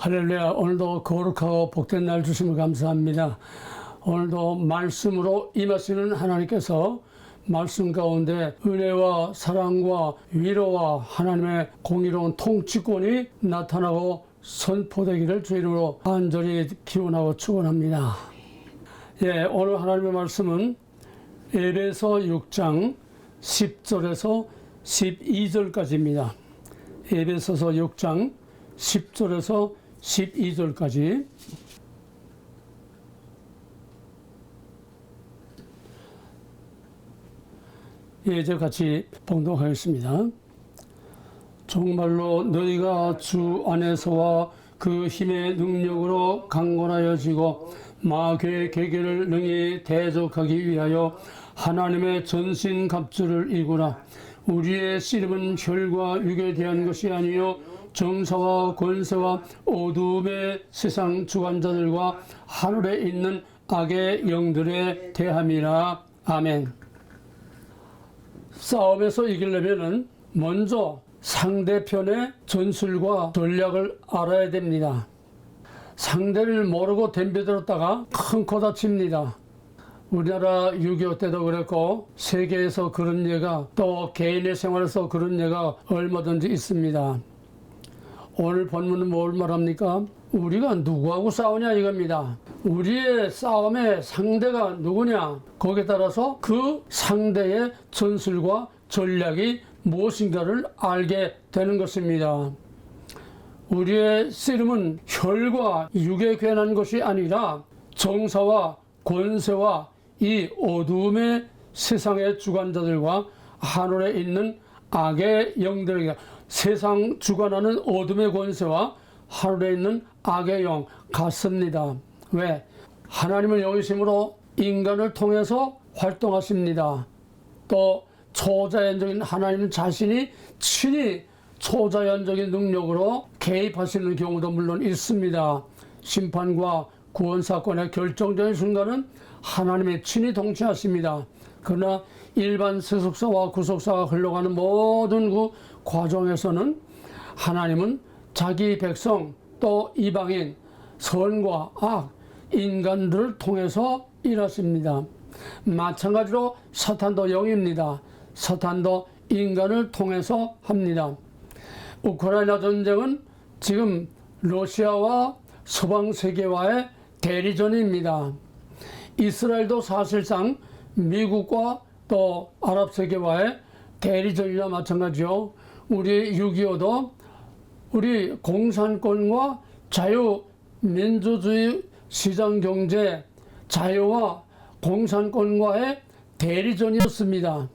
할렐루야. 오늘도 거룩하고 복된 날 주심을 감사합니다. 오늘도 말씀으로 임하시는 하나님께서 말씀 가운데 은혜와 사랑과 위로와 하나님의 공의로운 통치권이 나타나고 선포되기를 주 이름으로 간절히 기원하고 축원합니다. 오늘 하나님의 말씀은 에베소 6장 10절에서 12절까지입니다. 에베소서 6장 10절에서 12절까지 이제 같이 봉독하겠습니다. 정말로 너희가 주 안에서와 그 힘의 능력으로 강건하여지고 마귀의 계계를 능히 대적하기 위하여 하나님의 전신갑주를 이구라. 우리의 씨름은 혈과 육에 대한 것이 아니요 정사와 권세와 어둠의 세상 주관자들과 하늘에 있는 악의 영들에 대함이라. 아멘. 싸움에서 이기려면 먼저 상대편의 전술과 전략을 알아야 됩니다. 상대를 모르고 덤벼들었다가 큰 코 다칩니다. 우리나라 6.25 때도 그랬고 세계에서 그런 예가 또 개인의 생활에서 그런 예가 얼마든지 있습니다. 오늘 본문은 뭘 말합니까? 우리가 누구하고 싸우냐 이겁니다. 우리의 싸움의 상대가 누구냐, 거기에 따라서 그 상대의 전술과 전략이 무엇인가를 알게 되는 것입니다. 우리의 씨름은 혈과 육에 관한 것이 아니라 정사와 권세와 이 어둠의 세상의 주관자들과 하늘에 있는 악의 영들에게, 세상 주관하는 어둠의 권세와 하늘에 있는 악의 영 같습니다. 왜? 하나님을 여기심으로 인간을 통해서 활동하십니다. 또 초자연적인 하나님 자신이 친히 초자연적인 능력으로 개입하시는 경우도 물론 있습니다. 심판과 구원 사건의 결정적인 순간은 하나님의 친히 통치하십니다. 그러나 일반 세속사와 구속사가 흘러가는 모든 그 과정에서는 하나님은 자기 백성 또 이방인, 선과 악, 인간들을 통해서 일하십니다. 마찬가지로 사탄도 영입니다. 사탄도 인간을 통해서 합니다. 우크라이나 전쟁은 지금 러시아와 서방 세계와의 대리전입니다. 이스라엘도 사실상 미국과 또 아랍 세계와의 대리전이나 마찬가지요. 우리 6.25도 우리 공산권과 자유민주주의 시장경제 자유와 공산권과의 대리전이었습니다.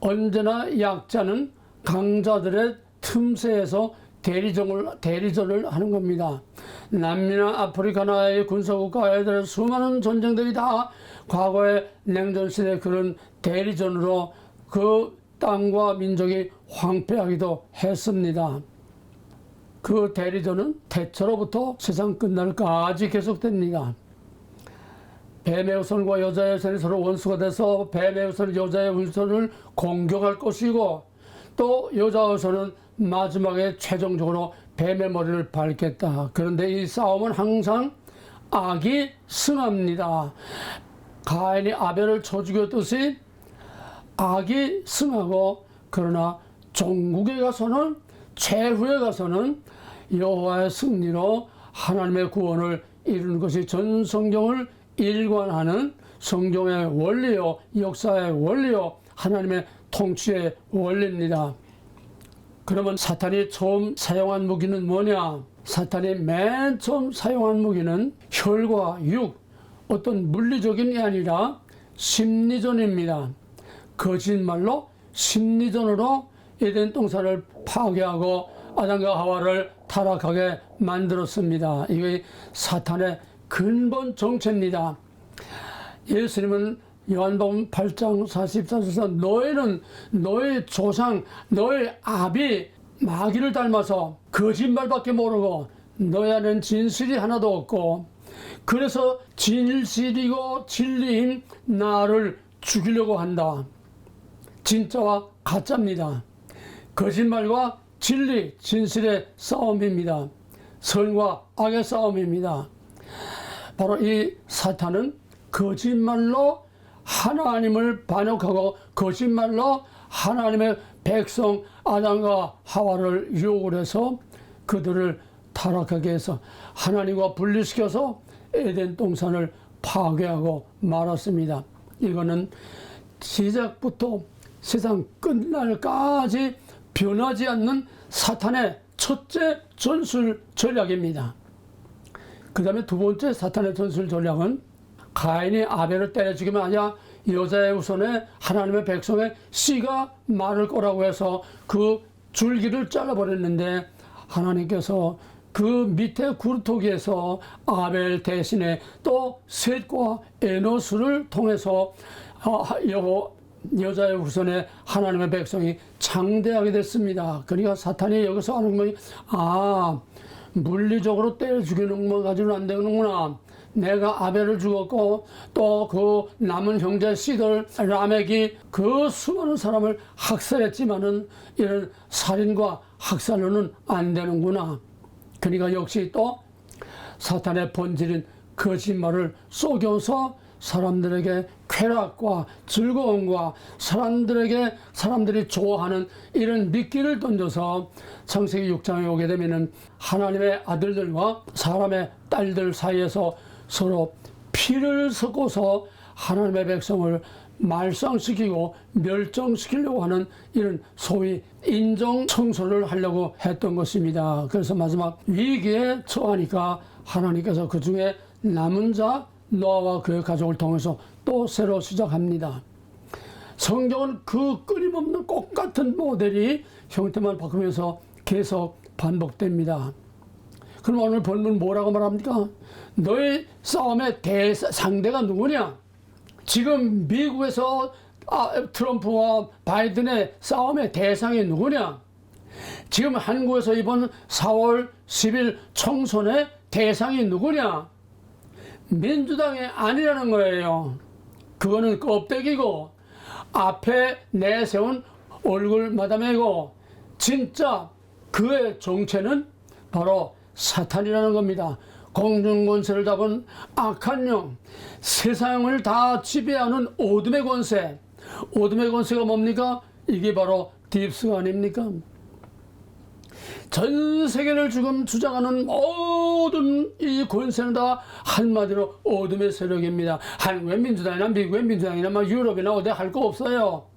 언제나 약자는 강자들의 틈새에서 대리전을 하는 겁니다. 남미나 아프리카나의 군사국가에 대한 수많은 전쟁들이 다 과거의 냉전시대 그런 대리전으로 그 땅과 민족이 황폐하기도 했습니다. 그 대리전은 태초로부터 세상 끝날까지 계속됩니다. 뱀의 후손과 여자의 후손이 서로 원수가 돼서 뱀의 후손이 여자의 후손을 공격할 것이고 또 여자 후손은 마지막에 최종적으로 뱀의 머리를 밟겠다. 그런데 이 싸움은 항상 악이 승합니다. 가인이 아벨을 쳐 죽였듯이 악이 승하고, 그러나 종국에 가서는, 최후에 가서는 여호와의 승리로 하나님의 구원을 이루는 것이 전 성경을 일관하는 성경의 원리요, 역사의 원리요, 하나님의 통치의 원리입니다. 그러면 사탄이 처음 사용한 무기는 뭐냐? 사탄이 맨 처음 사용한 무기는 혈과 육, 어떤 물리적인 게 아니라 심리전입니다. 거짓말로 심리전으로 에덴 동산을 파괴하고 아담과 하와를 타락하게 만들었습니다. 이게 사탄의 근본 정체입니다. 예수님은 요한복음 8장 44절에서 너희는 너희 조상, 너희 아비 마귀를 닮아서 거짓말밖에 모르고 너희 안에는 진실이 하나도 없고 그래서 진실이고 진리인 나를 죽이려고 한다. 진짜와 가짜입니다. 거짓말과 진리, 진실의 싸움입니다. 선과 악의 싸움입니다. 바로 이 사탄은 거짓말로 하나님을 반역하고 거짓말로 하나님의 백성 아담과 하와를 유혹을 해서 그들을 타락하게 해서 하나님과 분리시켜서 에덴 동산을 파괴하고 말았습니다. 이거는 시작부터 세상 끝날까지 변하지 않는 사탄의 첫째 전술 전략입니다. 그 다음에 두 번째 사탄의 전술 전략은 가인이 아벨을 때려 죽이면 아니야 여자의 후손에 하나님의 백성의 씨가 많을 거라고 해서 그 줄기를 잘라버렸는데 하나님께서 그 밑에 구르토기에서 아벨 대신에 또 셋과 에노스를 통해서 여자의 후손에 하나님의 백성이 장대하게 됐습니다. 그러니까 사탄이 여기서 하는 것이 물리적으로 때려 죽이는 것 가지고는 안 되는구나. 내가 아벨을 죽었고 또 그 남은 형제 씨들 라멕이 그 수많은 사람을 학살했지만은 이런 살인과 학살로는 안 되는구나. 그러니까 역시 또 사탄의 본질인 거짓말을 속여서 사람들에게 쾌락과 즐거움과 사람들이 좋아하는 이런 미끼를 던져서 창세기 6장에 오게 되면은 하나님의 아들들과 사람의 딸들 사이에서 서로 피를 섞어서 하나님의 백성을 말썽시키고 멸종시키려고 하는 이런 소위 인종 청소를 하려고 했던 것입니다. 그래서 마지막 위기에 처하니까 하나님께서 그 중에 남은 자 노아와 그의 가족을 통해서 또 새로 시작합니다. 성경은 그 끊임없는 똑같은 모델이 형태만 바꾸면서 계속 반복됩니다. 그럼 오늘 본문 뭐라고 말합니까? 너의 싸움의 상대가 누구냐? 지금 미국에서 트럼프와 바이든의 싸움의 대상이 누구냐? 지금 한국에서 이번 4월 10일 총선의 대상이 누구냐? 민주당이 아니라는 거예요. 그거는 껍데기고 앞에 내세운 얼굴 마담이고 진짜 그의 정체는 바로 사탄이라는 겁니다. 공중권세를 잡은 악한 영, 세상을 다 지배하는 어둠의 권세. 어둠의 권세가 뭡니까? 이게 바로 딥스가 아닙니까? 전 세계를 지금 주장하는 모든 이 권세는 다 한마디로 어둠의 세력입니다. 한국의 민주당이나 미국의 민주당이나 유럽이나 어디 할 거 없어요.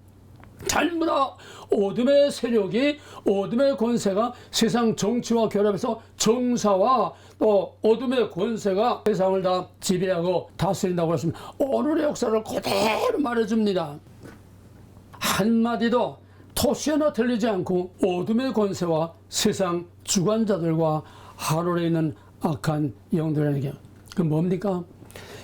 전부 다 어둠의 세력이, 어둠의 권세가 세상 정치와 결합해서 정사와 또 어둠의 권세가 세상을 다 지배하고 다스린다고 했습니다. 오늘의 역사를 그대로 말해줍니다. 한마디도 토시 하나 틀리지 않고 어둠의 권세와 세상 주관자들과 하늘에 있는 악한 영들에게 그 뭡니까?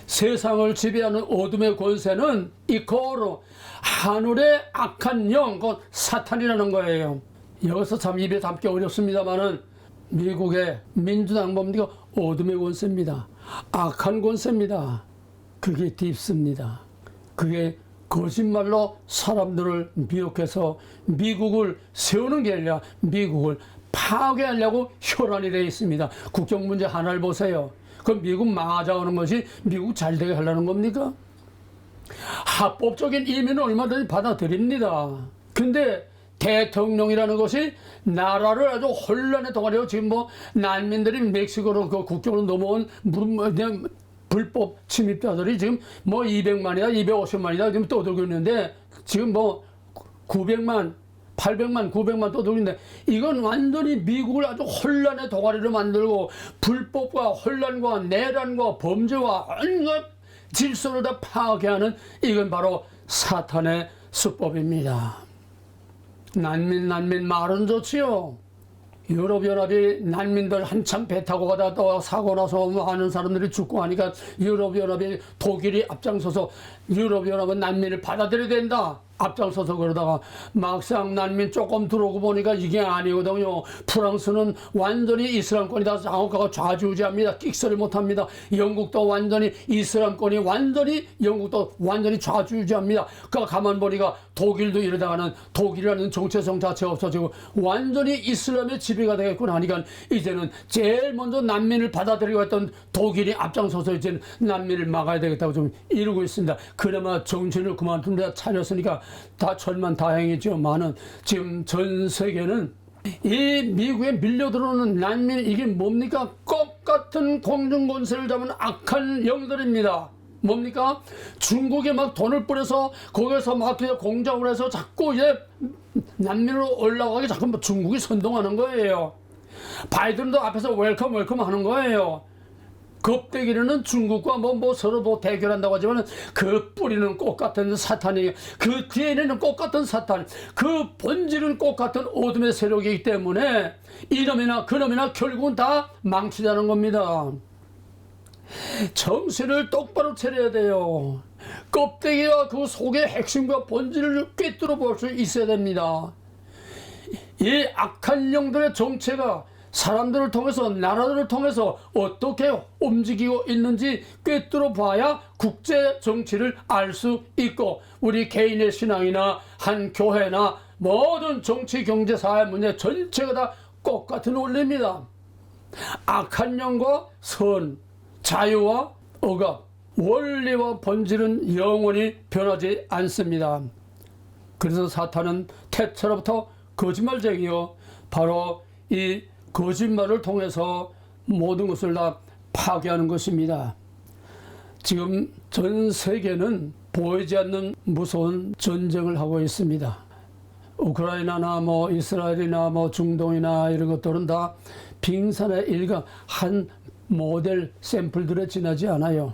세상을 지배하는 어둠의 권세는 이코로 하늘의 악한 영, 곧 사탄이라는 거예요. 여기서 참 입에 담기 어렵습니다만은 미국의 민주당 뭡니까? 어둠의 권세입니다. 악한 권세입니다. 그게 딥스입니다. 그게 거짓말로 사람들을 미혹해서 미국을 세우는 게 아니라 미국을 파괴하려고 혈안이 되어 있습니다. 국경 문제 하나를 보세요. 그럼 미국 망하자는 것이 미국 잘되게 하려는 겁니까? 합법적인 이민은 얼마든지 받아들입니다. 근데 대통령이라는 것이 나라를 아주 혼란에 동하려 지금 난민들이 멕시코로 그 국경으로 넘어온 불법 침입자들이 지금 200만이다, 250만이다 지금 떠들고 있는데 지금 900만, 800만, 900만 떠들고 있는데 이건 완전히 미국을 아주 혼란의 동아리로 만들고 불법과 혼란과 내란과 범죄와 온갖 질서를 다 파괴하는 이건 바로 사탄의 수법입니다. 난민 말은 좋지요. 유럽연합이 난민들 한참 배 타고 가다 또 사고 나서 많은 사람들이 죽고 하니까 유럽연합이 독일이 앞장서서 유럽연합은 난민을 받아들여야 된다. 앞장서서 그러다가 막상 난민 조금 들어오고 보니까 이게 아니거든요. 프랑스는 완전히 이슬람권이다. 장국가가 좌지우지합니다. 끽소리 못합니다. 영국도 완전히 이슬람권이 완전히 영국도 완전히 좌지우지합니다. 그러니까 가만 보니까 독일도 이러다가는 독일이라는 정체성 자체가 없어지고 완전히 이슬람의 지배가 되겠구나 하니까 이제는 제일 먼저 난민을 받아들이고 했던 독일이 앞장서서 이제 난민을 막아야 되겠다고 좀 이루고 있습니다. 그나마 정신을 그만둔 데 차렸으니까 다 천만다행이죠. 많은 지금 전 세계는 이 미국에 밀려들어오는 난민 이게 뭡니까? 똑같은 공중권세를 잡은 악한 영들입니다. 뭡니까? 중국에 막 돈을 뿌려서 거기서 막 공작을 해서 자꾸 이제 난민으로 올라가게 자꾸 뭐 중국이 선동하는 거예요. 바이든도 앞에서 웰컴 하는 거예요. 겁대기는 중국과 뭐 서로 뭐 대결한다고 하지만 그 뿌리는 똑같은 사탄이에요. 그 뒤에는 똑같은 사탄, 그 본질은 똑같은 어둠의 세력이기 때문에 이놈이나 그놈이나 결국은 다 망치자는 겁니다. 정신을 똑바로 차려야 돼요. 껍데기와 그 속의 핵심과 본질을 꿰뚫어 볼 수 있어야 됩니다. 이 악한 영들의 정체가 사람들을 통해서 나라들을 통해서 어떻게 움직이고 있는지 꿰뚫어 봐야 국제 정치를 알 수 있고 우리 개인의 신앙이나 한 교회나 모든 정치 경제 사회 문제 전체가 다 똑같은 원리입니다. 악한 영과 선, 자유와 억압, 원리와 본질은 영원히 변하지 않습니다. 그래서 사탄은 태초로부터 거짓말쟁이요 바로 이 거짓말을 통해서 모든 것을 다 파괴하는 것입니다. 지금 전 세계는 보이지 않는 무서운 전쟁을 하고 있습니다. 우크라이나나 뭐 이스라엘이나 뭐 중동이나 이런 것들은 다 빙산의 일각 한 모델 샘플들에 지나지 않아요.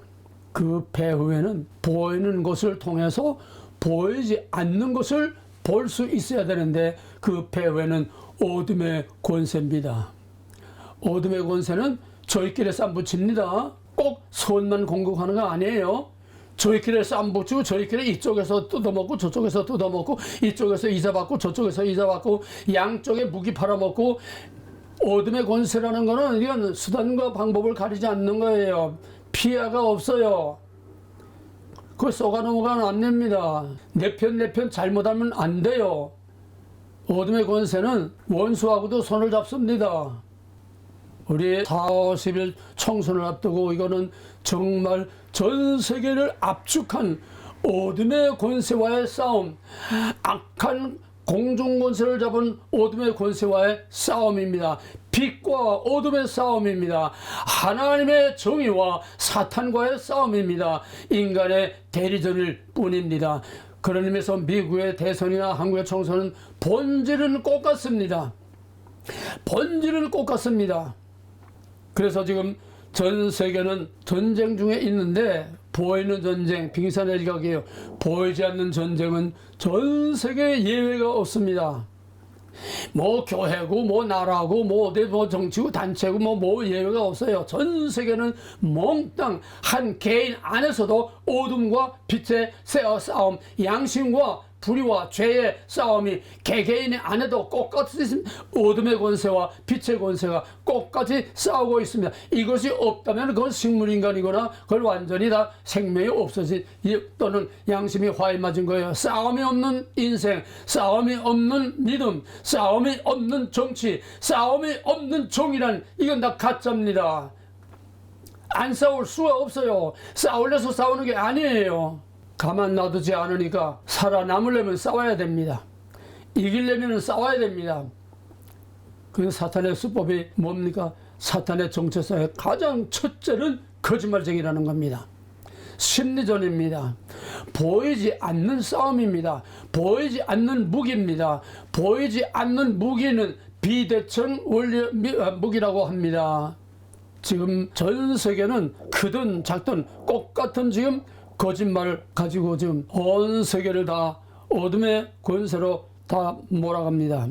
그 배후에는 보이는 것을 통해서 보이지 않는 것을 볼 수 있어야 되는데 그 배후에는 어둠의 권세입니다. 어둠의 권세는 저희끼리 쌈붙입니다. 꼭 선만 공격하는 거 아니에요. 저희끼리 쌈붙이고 저희끼리 이쪽에서 뜯어먹고 저쪽에서 뜯어먹고 이쪽에서 이자받고 저쪽에서 이자받고 양쪽에 무기 팔아먹고 어둠의 권세라는 거는 이건 수단과 방법을 가리지 않는 거예요. 피해가 없어요. 그거 쏘가 넘어가면 안 됩니다. 내 편 잘못하면 안 돼요. 어둠의 권세는 원수하고도 손을 잡습니다. 우리 4, 50일 총선을 앞두고 이거는 정말 전 세계를 압축한 어둠의 권세와의 싸움, 악한 공중권세를 잡은 어둠의 권세와의 싸움입니다. 빛과 어둠의 싸움입니다. 하나님의 정의와 사탄과의 싸움입니다. 인간의 대리전일 뿐입니다. 그런 의미에서 미국의 대선이나 한국의 총선은 본질은 똑같습니다. 본질은 똑같습니다. 그래서 지금 전 세계는 전쟁 중에 있는데 보이는 전쟁, 빙산의 일각이에요. 보이지 않는 전쟁은 전 세계에 예외가 없습니다. 뭐 교회고 뭐 나라고 뭐 어디 뭐 정치고 단체고 뭐 예외가 없어요. 전 세계는 몽땅 한 개인 안에서도 어둠과 빛의 싸움, 양심과 불의와 죄의 싸움이 개개인의 안에도 똑같이 있습니다. 어둠의 권세와 빛의 권세가 똑같이 싸우고 있습니다. 이것이 없다면 그건 식물인간이거나 그걸 완전히 다 생명이 없어진 또는 양심이 화에 맞은 거예요. 싸움이 없는 인생, 싸움이 없는 믿음, 싸움이 없는 정치, 싸움이 없는 정의란 이건 다 가짜입니다. 안 싸울 수가 없어요. 싸우려서 싸우는 게 아니에요. 가만 놔두지 않으니까 살아남으려면 싸워야 됩니다. 이기려면 싸워야 됩니다. 그 사탄의 수법이 뭡니까? 사탄의 정체성의 가장 첫째는 거짓말쟁이라는 겁니다. 심리전입니다. 보이지 않는 싸움입니다. 보이지 않는 무기입니다. 보이지 않는 무기는 비대称원리 무기라고 합니다. 지금 전 세계는 크든 작든 똑같은 지금 거짓말을 가지고 지금 온 세계를 다 어둠의 권세로 다 몰아갑니다.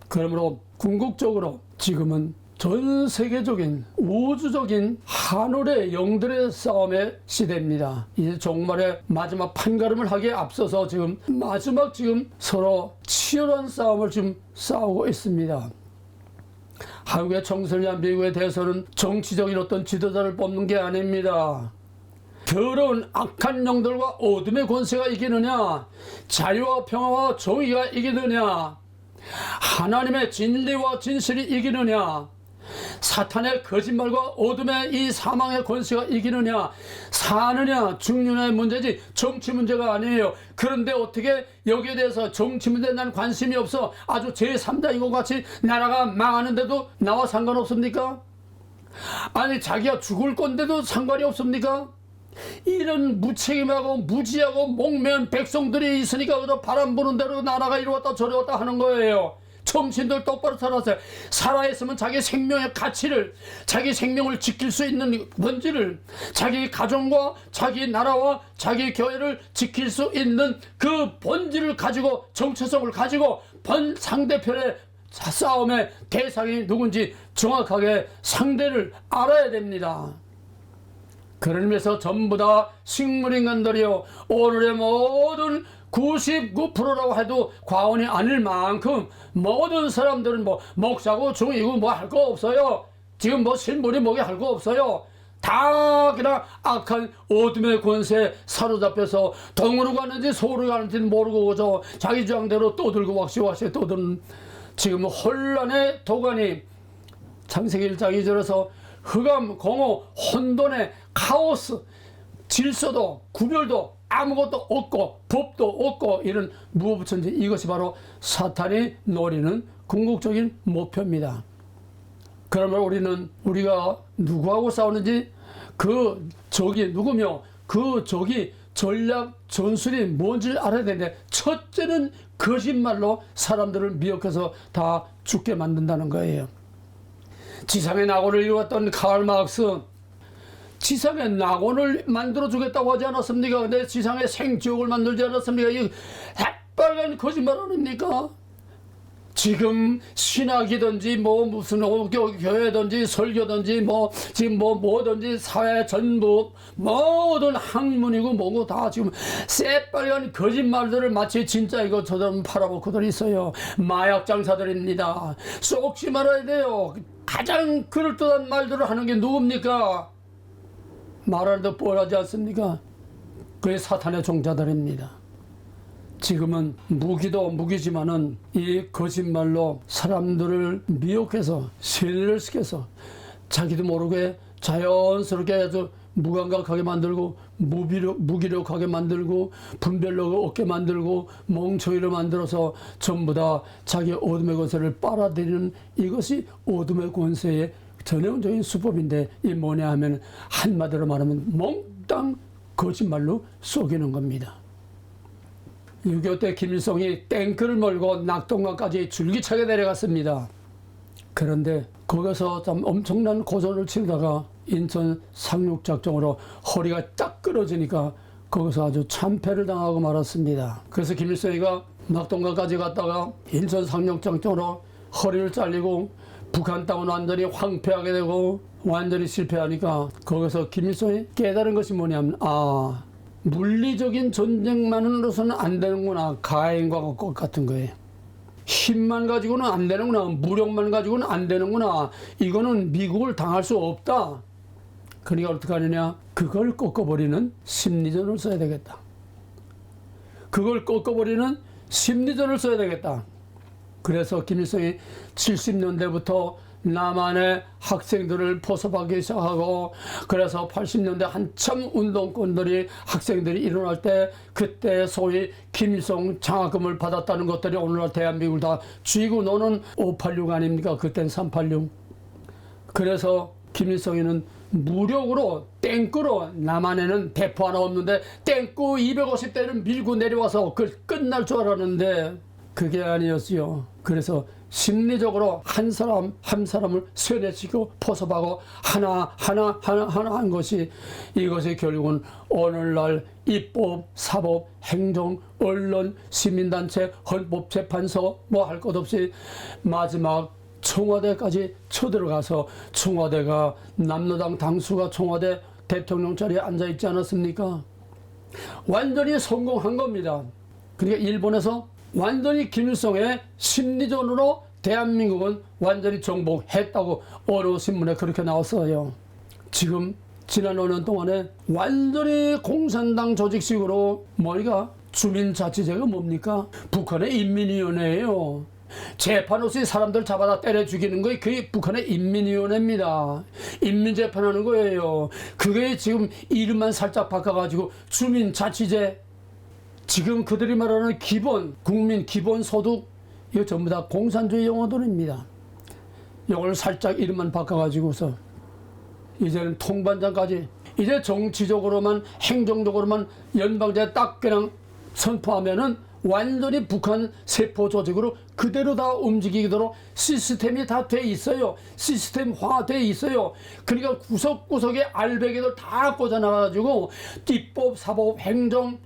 그러므로 궁극적으로 지금은 전 세계적인 우주적인 하늘의 영들의 싸움의 시대입니다. 이제 종말의 마지막 판가름을 하기에 앞서서 지금 마지막 서로 치열한 싸움을 지금 싸우고 있습니다. 한국의 총선이나 미국에 대해서는 정치적인 어떤 지도자를 뽑는 게 아닙니다. 더러운 악한 영들과 어둠의 권세가 이기느냐, 자유와 평화와 정의가 이기느냐, 하나님의 진리와 진실이 이기느냐, 사탄의 거짓말과 어둠의 이 사망의 권세가 이기느냐, 사느냐 죽느냐의 문제지 정치 문제가 아니에요. 그런데 어떻게 여기에 대해서 정치 문제에 난 관심이 없어, 아주 제3자인 것 같이 나라가 망하는데도 나와 상관없습니까? 아니 자기가 죽을 건데도 상관이 없습니까? 이런 무책임하고 무지하고 목매한 백성들이 있으니까 그저 바람 부는 대로 나라가 이러왔다 저러왔다 하는 거예요. 정신들 똑바로 살았어요. 살아있으면 자기 생명의 가치를, 자기 생명을 지킬 수 있는 본질을, 자기 가정과 자기 나라와 자기 교회를 지킬 수 있는 그 본질을 가지고, 정체성을 가지고 본 상대편의 싸움의 대상이 누군지 정확하게 상대를 알아야 됩니다. 그런 의미에서 전부 다 식물인간들이요, 오늘의 모든 99%라고 해도 과언이 아닐 만큼 모든 사람들은 뭐 목사고 중이고 뭐 할 거 없어요. 지금 뭐 실물이 뭐게 할 거 없어요. 다 그냥 악한 어둠의 권세에 사로잡혀서 동으로 가는지 서로 가는지 모르고 그저 자기 주장대로 떠들고 왁시왁시 떠드는 지금 혼란의 도가니, 창세기 1장 2절에서 흑암, 공허, 혼돈의 카오스, 질서도 구별도 아무것도 없고 법도 없고 이런 무법천지, 이것이 바로 사탄이 노리는 궁극적인 목표입니다. 그러면 우리가 누구하고 싸우는지, 그 적이 누구며 그 적이 전략 전술이 뭔지를 알아야 되는데, 첫째는 거짓말로 사람들을 미혹해서 다 죽게 만든다는 거예요. 지상의 낙원을 이루었던 카를 마르크스, 지상의 낙원을 만들어 주겠다고 하지 않았습니까? 근데 지상의 생지옥을 만들지 않았습니까? 이 새빨간 거짓말 아닙니까? 지금 신학이든지 뭐 무슨 교회든지 설교든지 뭐 지금 뭐든지 사회 전부 모든 학문이고 뭐고 다 지금 새빨간 거짓말들을 마치 진짜 이것처럼 팔아먹고들 있어요. 마약 장사들입니다. 쏙지 말아야 돼요. 가장 그럴듯한 말들을 하는 게 누굽니까? 말하는데 뻔하지 않습니까? 그게 사탄의 종자들입니다. 지금은 무기도 무기지만은 이 거짓말로 사람들을 미혹해서 세뇌를 시켜서 자기도 모르게 자연스럽게 아주 무감각하게 만들고 무기력하게 만들고 분별력을 없게 만들고 멍청이를 만들어서 전부 다 자기 어둠의 권세를 빨아들이는, 이것이 어둠의 권세의 전형적인 수법인데, 이 뭐냐 하면 한마디로 말하면 몽땅 거짓말로 속이는 겁니다. 6.25 때 김일성이 탱크를 몰고 낙동강까지 줄기차게 내려갔습니다. 그런데 거기서 참 엄청난 고전을 치르다가 인천 상륙작전으로 허리가 딱 끊어지니까 거기서 아주 참패를 당하고 말았습니다. 그래서 김일성이가 낙동강까지 갔다가 인천 상륙작전으로 허리를 잘리고 북한 땅은 완전히 황폐하게 되고 완전히 실패하니까 거기서 김일성이 깨달은 것이 뭐냐면, 물리적인 전쟁만으로서는 안 되는구나. 가인과 같은 거예요. 힘만 가지고는 안 되는구나. 무력만 가지고는 안 되는구나. 이거는 미국을 당할 수 없다. 그러니까 어떻게 하느냐, 그걸 꺾어버리는 심리전을 써야 되겠다. 그걸 꺾어버리는 심리전을 써야 되겠다. 그래서 김일성이 70년대부터 남한의 학생들을 포섭하기 시작하고, 그래서 80년대 한참 운동권들이 학생들이 일어날 때, 그때 소위 김일성 장학금을 받았다는 것들이 오늘날 대한민국을 다 쥐고 노는 586 아닙니까? 그땐 386. 그래서 김일성이는 무력으로 탱크로, 남한에는 대포 하나 없는데 탱크 250대를 밀고 내려와서 그 끝날 줄 알았는데 그게 아니었어요. 그래서 심리적으로 한 사람 한 사람을 세뇌시키고 포섭하고 하나 한 것이, 이것이 결국은 오늘날 입법, 사법, 행정, 언론, 시민단체, 헌법재판소 뭐 할 것 없이 마지막 청와대까지 쳐들어가서 청와대가 남로당 당수가 청와대 대통령 자리에 앉아 있지 않았습니까? 완전히 성공한 겁니다. 그러니까 일본에서 완전히 김일성의 심리전으로 대한민국은 완전히 정복했다고 어느 신문에 그렇게 나왔어요. 지금 지난 5년 동안에 완전히 공산당 조직식으로 머리가 주민자치제가 뭡니까? 북한의 인민위원회예요. 재판 없이 사람들 잡아다 때려 죽이는 거 그게 북한의 인민위원회입니다. 인민재판하는 거예요. 그게 지금 이름만 살짝 바꿔가지고 주민자치제. 지금 그들이 말하는 기본 국민 기본소득 이거 전부 다 공산주의 용어들입니다. 이걸 살짝 이름만 바꿔가지고서 이제는 통반장까지 이제 정치적으로만 행정적으로만 연방제 딱 그냥 선포하면은 완전히 북한 세포 조직으로 그대로 다 움직이도록 시스템이 다 돼 있어요. 시스템화 돼 있어요. 그러니까 구석구석에 알배기들 다 꽂아놔가지고 입법, 사법, 행정,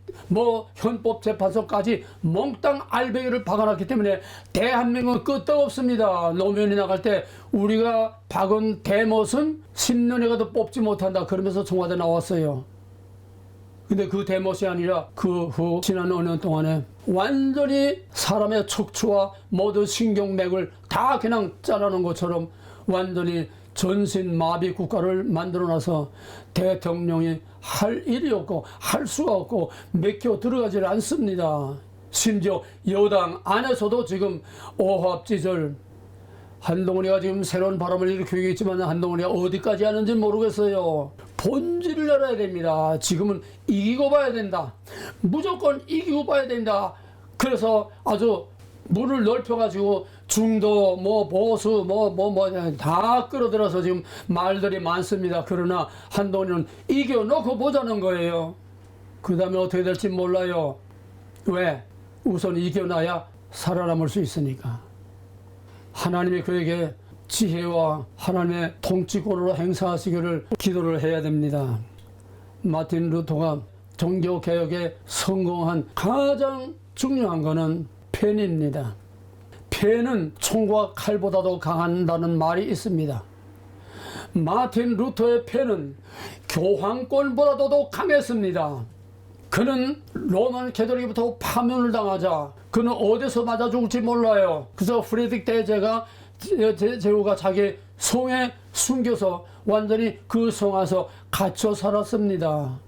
헌법 재판소까지 몽땅 알배기를 박아놨기 때문에 대한민국은 끄떡없습니다. 노무현이 나갈 때 우리가 박은 대못은 10년에 가도 뽑지 못한다 그러면서 청와대 나왔어요. 근데 그 대못이 아니라 그 후 지난 5년 동안에 완전히 사람의 척추와 모든 신경맥을 다 그냥 잘라놓은 것처럼 완전히 전신 마비 국가를 만들어놔서 대통령이 할 일이 없고 할 수가 없고 맥혀 들어가질 않습니다. 심지어 여당 안에서도 지금 오합지졸 한동훈이가 지금 새로운 바람을 일으키고 있지만 한동훈이가 어디까지 하는지 모르겠어요. 본질을 알아야 됩니다. 지금은 이기고 봐야 된다. 무조건 이기고 봐야 된다. 그래서 아주 문을 넓혀가지고 중도 보수 다 끌어들어서 지금 말들이 많습니다. 그러나 한동훈은 이겨놓고 보자는 거예요. 그 다음에 어떻게 될지 몰라요. 왜? 우선 이겨놔야 살아남을 수 있으니까. 하나님이 그에게 지혜와 하나님의 통치권으로 행사하시기를 기도를 해야 됩니다. 마틴 루터가 종교개혁에 성공한 가장 중요한 것은 펜입니다. 펜은 총과 칼보다도 강한다는 말이 있습니다. 마틴 루터의 펜은 교황권보다도 강했습니다. 그는 로만 캐톨릭부터 파면을 당하자 그는 어디서 맞아 죽을지 몰라요. 그래서 프레드릭 대제가 제후가 자기 성에 숨겨서 완전히 그 성 안에서 갇혀 살았습니다.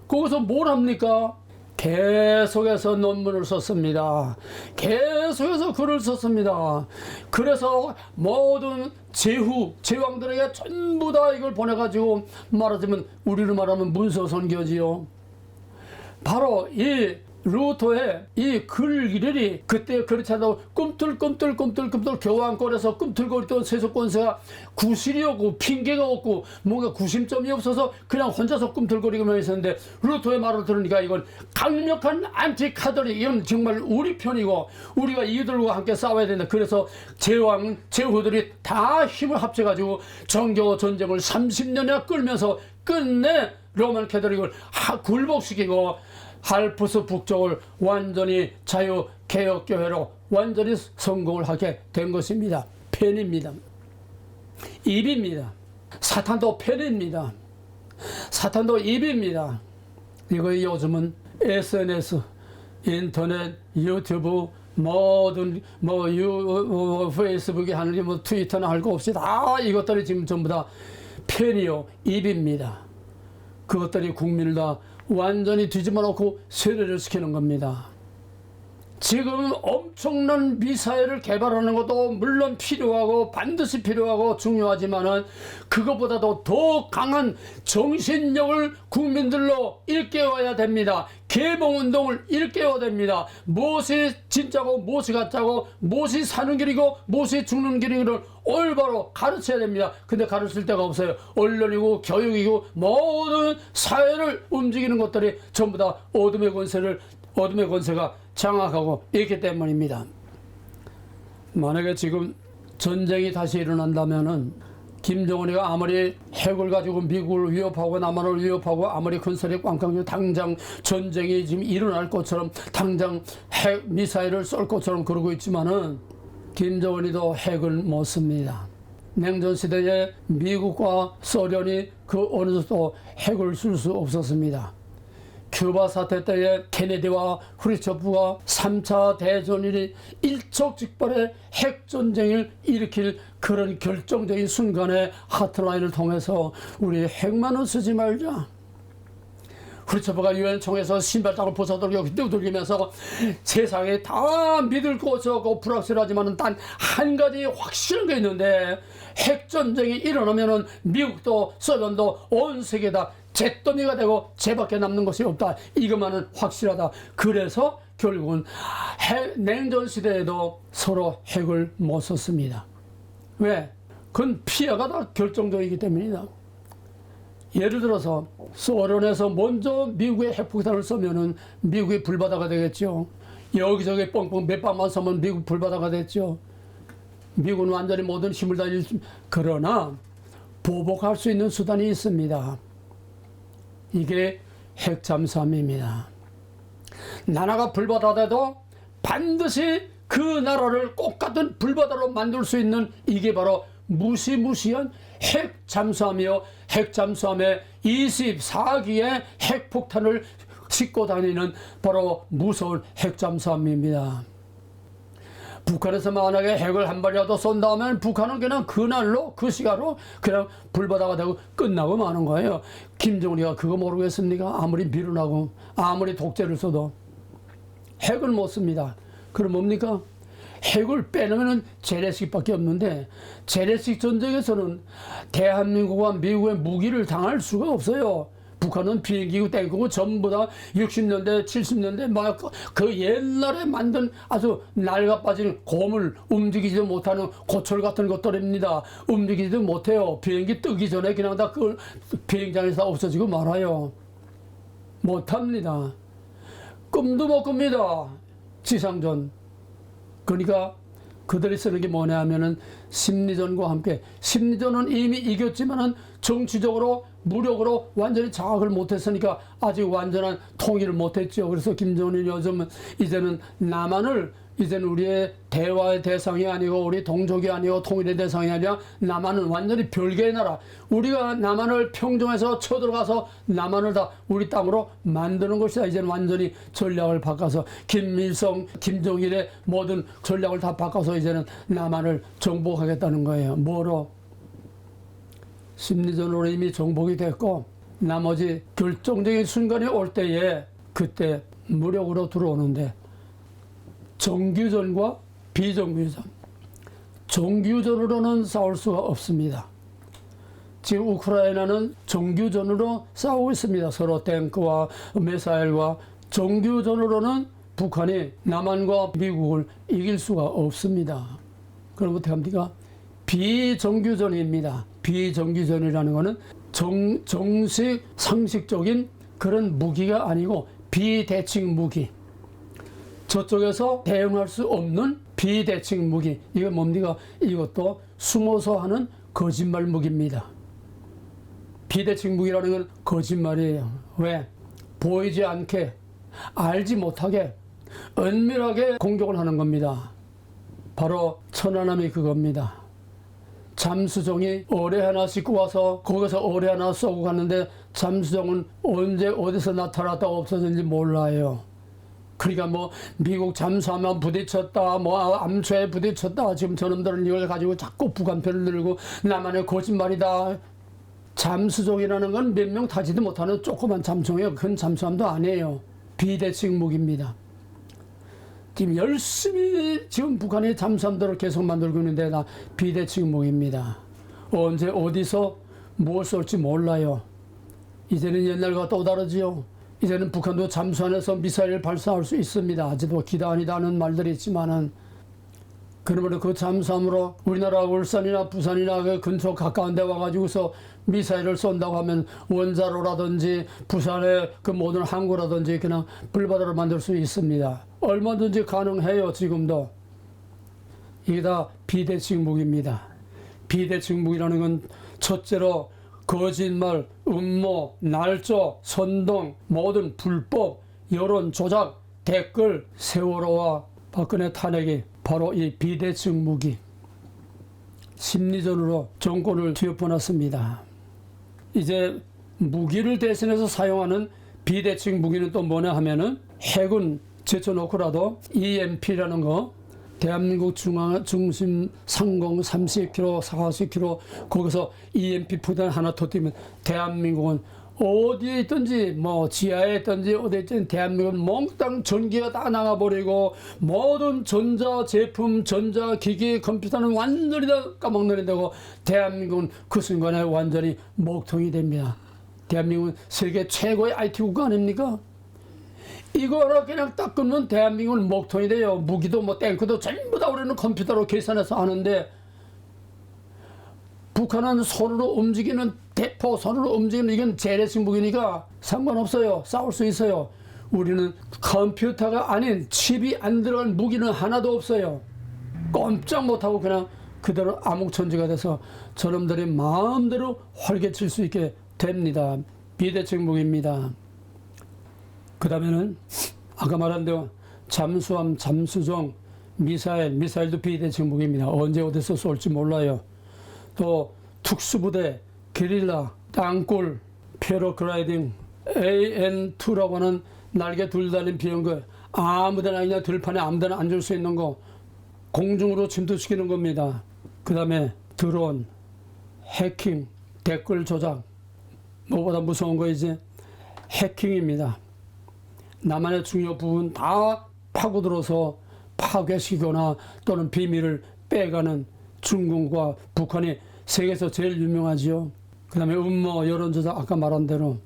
거기서 뭘 합니까? 계속해서 논문을 썼습니다. 계속해서 글을 썼습니다. 그래서 모든 제왕들에게 전부 다 이걸 보내가지고 말하자면 우리로 말하면 문서선교지요. 바로 이 루터의 이 글들이 그때 그렇지 않아도 꿈틀꿈틀 교황권에서 꿈틀거리던 세속권세가 구실이 없고 핑계가 없고 뭔가 구심점이 없어서 그냥 혼자서 꿈틀거리기만 있었는데 루터의 말을 들으니까 이건 강력한 안티카톨릭 이건 정말 우리 편이고 우리가 이들과 함께 싸워야 된다. 그래서 제후들이 다 힘을 합쳐가지고 정교 전쟁을 30년이나 끌면서 끝내 로만 캐톨릭을 굴복시키고 할프스 북쪽을 완전히 자유개혁교회로 완전히 성공을 하게 된 것입니다. 펜입니다. 입입니다. 사탄도 펜입니다. 사탄도 입입니다. 이거 요즘은 SNS, 인터넷, 유튜브, 모든 페이스북에 하는 게 트위터나 할 거 없이 다 이것들이 지금 전부 다 펜이요 입입니다. 그것들이 국민을 다 완전히 뒤집어 놓고 세뇌를 시키는 겁니다. 지금 엄청난 미사일을 개발하는 것도 물론 필요하고 반드시 필요하고 중요하지만은 그것보다도 더 강한 정신력을 국민들로 일깨워야 됩니다. 개봉운동을 일깨워야 됩니다. 무엇이 진짜고 무엇이 가짜고 무엇이 사는 길이고 무엇이 죽는 길이고를 올바로 가르쳐야 됩니다. 근데 가르칠 데가 없어요. 언론이고 교육이고 모든 사회를 움직이는 것들이 전부 다 어둠의 권세가 장악하고 있기 때문입니다. 만약에 지금 전쟁이 다시 일어난다면은 김정은이가 아무리 핵을 가지고 미국을 위협하고 남한을 위협하고 아무리 큰 소리 꽝꽝 당장 전쟁이 지금 일어날 것처럼 당장 핵 미사일을 쏠 것처럼 그러고 있지만은 김정은이도 핵을 못 씁니다. 냉전 시대에 미국과 소련이 그 어느 정도 핵을 쓸 수 없었습니다. 큐바 사태 때에 케네디와 후르츠초프가 3차 대전이 일촉즉발의 핵전쟁을 일으킬 그런 결정적인 순간에 하트라인을 통해서 우리 핵만은 쓰지 말자. 후르츠초프가 유엔 총회에서 신발장을 벗어들고 두들기면서 세상에 다 믿을 것이 없고 불확실하지만 단 한 가지 확실한 게 있는데 핵전쟁이 일어나면은 미국도 소련도 온 세계 다 잿더미가 되고 쟤밖에 남는 것이 없다. 이것만은 확실하다. 그래서 결국은 냉전 시대에도 서로 핵을 못 썼습니다. 왜? 그건 피해가 다 결정적이기 때문이다. 예를 들어서 소련에서 먼저 미국의 핵폭탄을 쏘면은 미국이 불바다가 되겠죠. 여기저기 뻥뻥 몇 방만 쏘면 미국 불바다가 됐죠. 미국은 완전히 모든 힘을 다닐 그러나 보복할 수 있는 수단이 있습니다. 이게 핵잠수함입니다. 나라가 불바다 돼도 반드시 그 나라를 똑같은 불바다로 만들 수 있는 이게 바로 무시무시한 핵잠수함이요. 핵잠수함에 24기의 핵폭탄을 싣고 다니는 바로 무서운 핵잠수함입니다. 북한에서 만약에 핵을 한 발이라도 쏜다면 북한은 그냥 그날로 그 시간으로 그냥 불바다가 되고 끝나고 마는 거예요. 김정은이가 그거 모르겠습니까? 아무리 미련하고 아무리 독재를 써도 핵을 못 씁니다. 그럼 뭡니까? 핵을 빼놓으면 재래식밖에 없는데 재래식 전쟁에서는 대한민국과 미국의 무기를 당할 수가 없어요. 북한은 비행기고 탱크고 전부 다 60년대 70년대 막 그 옛날에 만든 아주 낡아빠진 고물 움직이지도 못하는 고철 같은 것들입니다. 움직이지도 못해요. 비행기 뜨기 전에 그냥 다 그 비행장에서 없어지고 말아요. 못합니다. 꿈도 못 꿉니다. 지상전. 그러니까 그들이 쓰는 게 뭐냐 하면은 심리전과 함께, 심리전은 이미 이겼지만은 정치적으로 무력으로 완전히 장악을 못했으니까 아직 완전한 통일을 못했죠. 그래서 김정은이 요즘은 이제는 남한을 이제는 우리의 대화의 대상이 아니고 우리 동족이 아니고 통일의 대상이 아니라 남한은 완전히 별개의 나라. 우리가 남한을 평정해서 쳐들어가서 남한을 다 우리 땅으로 만드는 것이다. 이제는 완전히 전략을 바꿔서 김일성, 김정일의 모든 전략을 다 바꿔서 이제는 남한을 정복하겠다는 거예요. 뭐로? 심리전으로 이미 정복이 됐고 나머지 결정적인 순간이 올 때에 그때 무력으로 들어오는데 정규전과 비정규전. 정규전으로는 싸울 수가 없습니다. 지금 우크라이나는 정규전으로 싸우고 있습니다. 서로 탱크와 미사일과. 정규전으로는 북한이 남한과 미국을 이길 수가 없습니다. 그럼 어떻게 합니까? 비정규전입니다. 비정규전이라는 것은 정식 상식적인 그런 무기가 아니고 비대칭 무기. 저쪽에서 대응할 수 없는 비대칭 무기. 이거 뭡니까? 이것도 숨어서 하는 거짓말 무기입니다. 비대칭 무기라는 건 거짓말이에요. 왜? 보이지 않게, 알지 못하게, 은밀하게 공격을 하는 겁니다. 바로 천안함이 그겁니다. 잠수정이 어뢰 하나 싣고 와서 거기서 어뢰 하나 쏘고 갔는데 잠수정은 언제 어디서 나타났다가 없어졌는지 몰라요. 그러니까 뭐 미국 잠수함에 부딪혔다, 뭐 암초에 부딪혔다. 지금 저놈들은 이걸 가지고 자꾸 북한 편을 들고 남한의 거짓말이다. 잠수정이라는 건 몇 명 타지도 못하는 조그만 잠수정이에요. 큰 잠수함도 아니에요. 비대칭 무기입니다. 지금 열심히 지금 북한이 잠수함들을 계속 만들고 있는데 다 비대칭 무기입니다. 언제 어디서 뭘 쏠지 몰라요. 이제는 옛날과 또 다르지요. 이제는 북한도 잠수함에서 미사일을 발사할 수 있습니다. 아직도 기다리다는 말들이 있지만은 그러므로 그 잠수함으로 우리나라 울산이나 부산이나 그 근처 가까운 데 와가지고서 미사일을 쏜다고 하면 원자로라든지 부산의 그 모든 항구라든지 그냥 불바다로 만들 수 있습니다. 얼마든지 가능해요. 지금도. 이게 다 비대칭 무기입니다. 비대칭 무기라는 건 첫째로 거짓말, 음모, 날조, 선동, 모든 불법, 여론 조작, 댓글, 세월호와 박근혜 탄핵이 바로 이 비대칭 무기, 심리전으로 정권을 뒤엎어놨습니다. 이제 무기를 대신해서 사용하는 비대칭 무기는 또 뭐냐 하면은 핵은 제쳐놓고라도 EMP라는 거, 대한민국 중심 상공 30km, 40km 거기서 EMP 포탄 하나 터뜨리면 대한민국은 어디에 있든지 뭐 지하에 있든지 어디에 있든지 대한민국은 몽땅 전기가 다 나가버리고 모든 전자제품, 전자기기, 컴퓨터는 완전히 다 까먹는 되고 대한민국은 그 순간에 완전히 먹통이 됩니다. 대한민국은 세계 최고의 IT 국가 아닙니까? 이거를 그냥 딱 끊으면 대한민국은 먹통이 돼요. 무기도 뭐 탱크도 전부 다 우리는 컴퓨터로 계산해서 하는데 북한은 손으로 움직이는 대포, 손으로 움직이는 이건 재래식 무기니까 상관없어요. 싸울 수 있어요. 우리는 컴퓨터가 아닌 칩이 안 들어간 무기는 하나도 없어요. 꼼짝 못하고 그냥 그대로 암흑천지가 돼서 저놈들이 마음대로 활개칠 수 있게 됩니다. 비대칭 무기입니다. 그 다음에는 아까 말한 대로 잠수함, 잠수정, 미사일도 비대칭 무기입니다. 언제 어디서 쏠지 몰라요. 또 특수부대, 게릴라, 땅굴, 패러글라이딩, AN2라고 하는 날개 둘 달린 비행기, 아무데나 그냥 들판에 아무데나 앉을 수 있는 거 공중으로 침투시키는 겁니다. 그 다음에 드론, 해킹, 댓글 조작, 무엇보다 무서운 거 이제 해킹입니다. 남한의 중요 부분 다 파고들어서 파괴시키거나 또는 비밀을 빼가는 중국과 북한이 세계에서 제일 유명하지요. 그 다음에 음모, 여론조작 아까 말한 대로.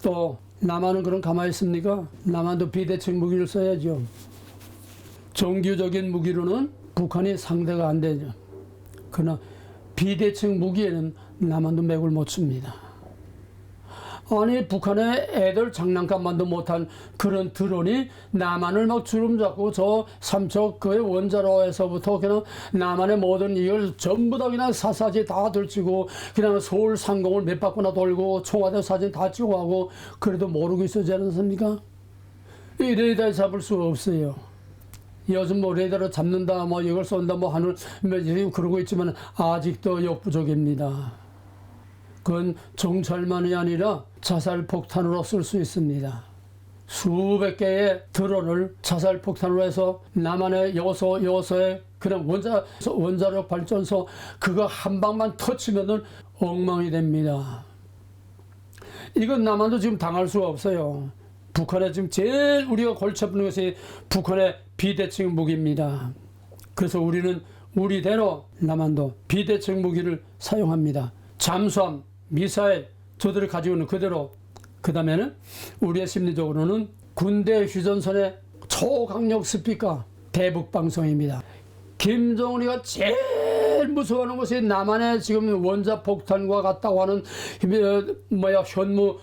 또 남한은 그럼 가만히 있습니까? 남한도 비대칭 무기를 써야죠. 정규적인 무기로는 북한이 상대가 안 되죠. 그러나 비대칭 무기에는 남한도 맥을 못 칩니다. 아니 북한의 애들 장난감만도 못한 그런 드론이 남한을 막 주름 잡고 저 삼척 그의 원자로에서부터 그냥 남한의 모든 이걸 전부 다 그냥 사사지 다 들치고 그냥 서울 상공을 몇 바퀴나 돌고 청와대 사진 다 찍고 하고 그래도 모르고 있어지 않습니까? 이 레이더에 잡을 수가 없어요. 요즘 뭐 레이더로 잡는다 뭐 이걸 쏜다 뭐 하는 그러고 있지만 아직도 역부족입니다. 그건 정찰만이 아니라 자살폭탄으로 쓸 수 있습니다. 수백 개의 드론을 자살폭탄으로 해서 남한의 여서에 그냥 원자력 발전소 그거 한 방만 터치면은 엉망이 됩니다. 이건 남한도 지금 당할 수가 없어요. 북한에 지금 제일 우리가 골치 아픈 것이 북한의 비대칭 무기입니다. 그래서 우리는 우리대로 남한도 비대칭 무기를 사용합니다. 잠수함, 미사일 저들을 가지고 있는 그대로. 그 다음에는 우리의 심리적으로는 군대 휴전선의 초강력 스피커 대북방송입니다. 김정은이가 제일 무서워하는 것이 남한의 지금 원자폭탄과 같다고 하는 현무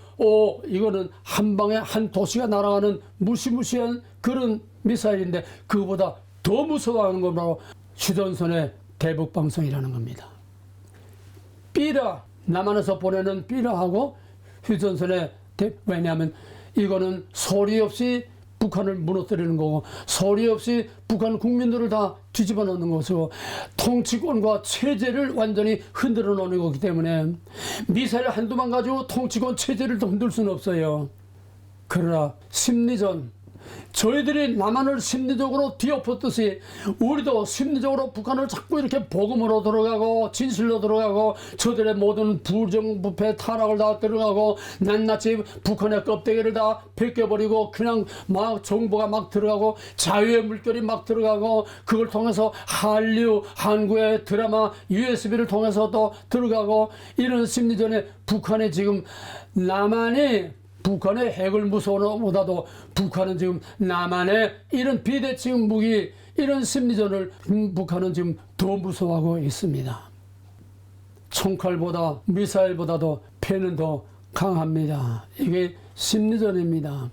이거는 한 방에 한 도시가 날아가는 무시무시한 그런 미사일인데 그거보다 더 무서워하는 건 바로 휴전선의 대북방송이라는 겁니다. 삐라 남한에서 보내는 삐라하고 휴전선의 왜냐하면 이거는 소리 없이 북한을 무너뜨리는 거고 소리 없이 북한 국민들을 다 뒤집어 놓는 것이고 통치권과 체제를 완전히 흔들어 놓는 거기 때문에 미사일 한두만 가지고 통치권 체제를 흔들 수는 없어요. 그러나 심리전 저희들이 남한을 심리적으로 뒤엎었듯이 우리도 심리적으로 북한을 자꾸 이렇게 복음으로 들어가고 진실로 들어가고 저들의 모든 부정부패 타락을 다 들어가고 낱낱이 북한의 껍데기를 다 벗겨버리고 그냥 막 정보가 막 들어가고 자유의 물결이 막 들어가고 그걸 통해서 한류, 한국의 드라마, USB를 통해서도 들어가고 이런 심리전에 북한이 지금 남한이 북한의 핵을 무서워보다도 북한은 지금 남한의 이런 비대칭 무기 이런 심리전을 북한은 지금 더 무서워하고 있습니다. 총칼보다 미사일보다도 패는 더 강합니다. 이게 심리전입니다.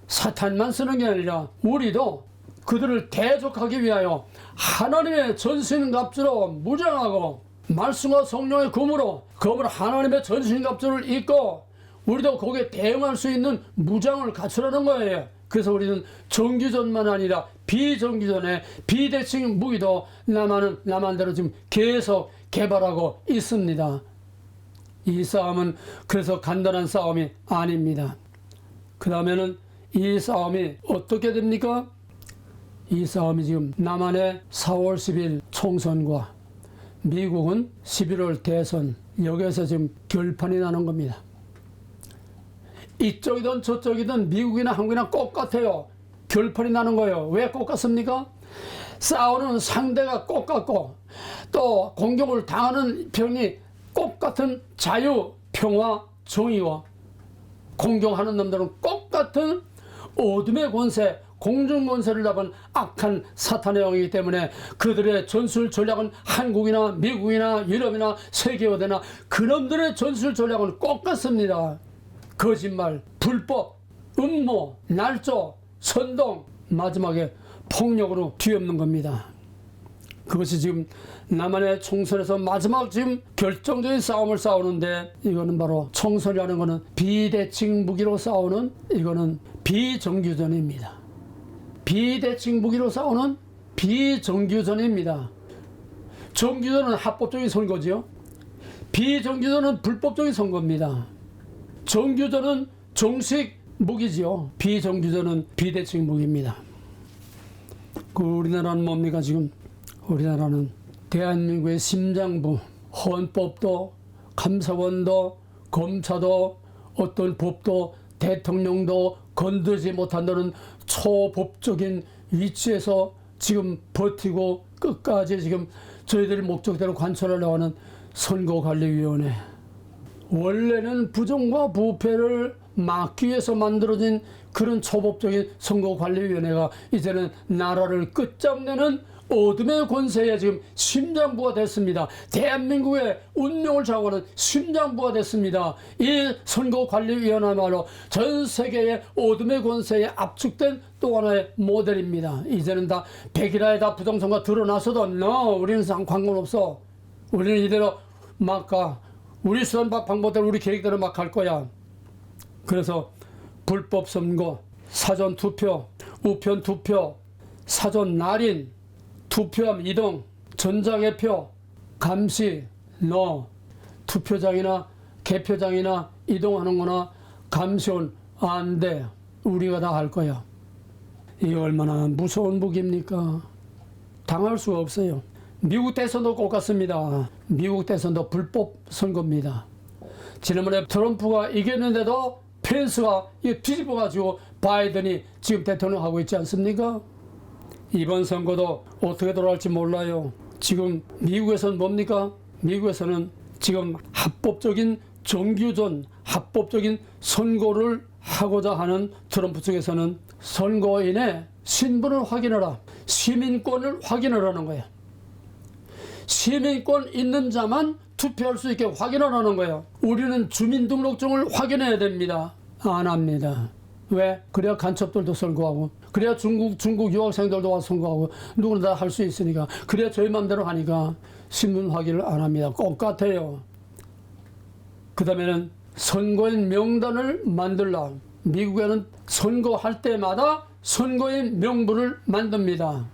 사탄만 쓰는 게 아니라 우리도 그들을 대적하기 위하여 하나님의 전신갑주로 무장하고 말씀과 성령의 검으로 하나님의 전신갑주를 입고 우리도 거기에 대응할 수 있는 무장을 갖추라는 거예요. 그래서 우리는 정규전만 아니라 비정규전의 비대칭 무기도 남한대로 지금 계속 개발하고 있습니다. 이 싸움은 그래서 간단한 싸움이 아닙니다. 그 다음에는 이 싸움이 어떻게 됩니까? 이 싸움이 지금 남한의 4월 10일 총선과 미국은 11월 대선, 여기에서 지금 결판이 나는 겁니다. 이쪽이든 저쪽이든 미국이나 한국이나 똑같아요. 결판이 나는 거예요. 왜 똑같습니까? 싸우는 상대가 똑같고 또 공격을 당하는 편이 똑같은 자유, 평화, 정의와 공격하는 놈들은 똑같은 어둠의 권세, 공중 권세를 잡은 악한 사탄의 영이기 때문에 그들의 전술 전략은 한국이나 미국이나 유럽이나 세계 어디나 그놈들의 전술 전략은 똑같습니다. 거짓말, 불법, 음모, 날조, 선동, 마지막에 폭력으로 뒤엎는 겁니다. 그것이 지금 남한의 총선에서 마지막 지금 결정적인 싸움을 싸우는데, 이거는 바로 총선이라는 것은 비대칭 무기로 싸우는, 이거는 비정규전입니다. 비대칭 무기로 싸우는 비정규전입니다. 정규전은 합법적인 선거지요. 비정규전은 불법적인 선거입니다. 정규전은 정식 무기지요. 비정규전은 비대칭 무기입니다. 그 우리나라는 뭡니까 지금? 우리나라는 대한민국의 심장부, 헌법도 감사원도 검사도 어떤 법도 대통령도 건드지 못한다는 초법적인 위치에서 지금 버티고 끝까지 지금 저희들이 목적대로 관철하려고 하는 선거관리위원회. 원래는 부정과 부패를 막기 위해서 만들어진 그런 초법적인 선거관리위원회가 이제는 나라를 끝장내는 어둠의 권세에 지금 심장부가 됐습니다. 대한민국의 운명을 좌우하는 심장부가 됐습니다. 이 선거관리위원회야말로 전 세계의 어둠의 권세에 압축된 또 하나의 모델입니다. 이제는 다 백일화에 다 부정선거 드러나서도 우리는 상관없어. 우리는 이대로 막 가. 우리 수단 방법대로 우리 계획대로 막 갈 거야. 그래서 불법 선거, 사전 투표, 우편 투표, 사전 날인, 투표함 이동, 전자개표, 감시, 투표장이나 개표장이나 이동하는 거나 감시원 안 돼. 우리가 다 할 거야. 이게 얼마나 무서운 무기입니까? 당할 수가 없어요. 미국 대선도 똑같습니다. 미국 대선도 불법 선거입니다. 지난번에 트럼프가 이겼는데도 펜스가 뒤집어가지고 바이든이 지금 대통령 하고 있지 않습니까? 이번 선거도 어떻게 돌아갈지 몰라요. 지금 미국에서는 뭡니까? 미국에서는 지금 합법적인 정규전, 합법적인 선거를 하고자 하는 트럼프 측에서는 선거인의 신분을 확인하라, 시민권을 확인하라는 거예요. 시민권 있는 자만 투표할 수 있게 확인하라는 거예요. 우리는 주민등록증을 확인해야 됩니다. 안 합니다. 왜? 그래야 간첩들도 선거하고, 그래야 중국 유학생들도 와서 선거하고, 누구나 다 할 수 있으니까. 그래야 저희 맘대로 하니까 신분 확인을 안 합니다. 똑같아요. 그 다음에는 선거인 명단을 만들라. 미국에는 선거할 때마다 선거인 명부를 만듭니다.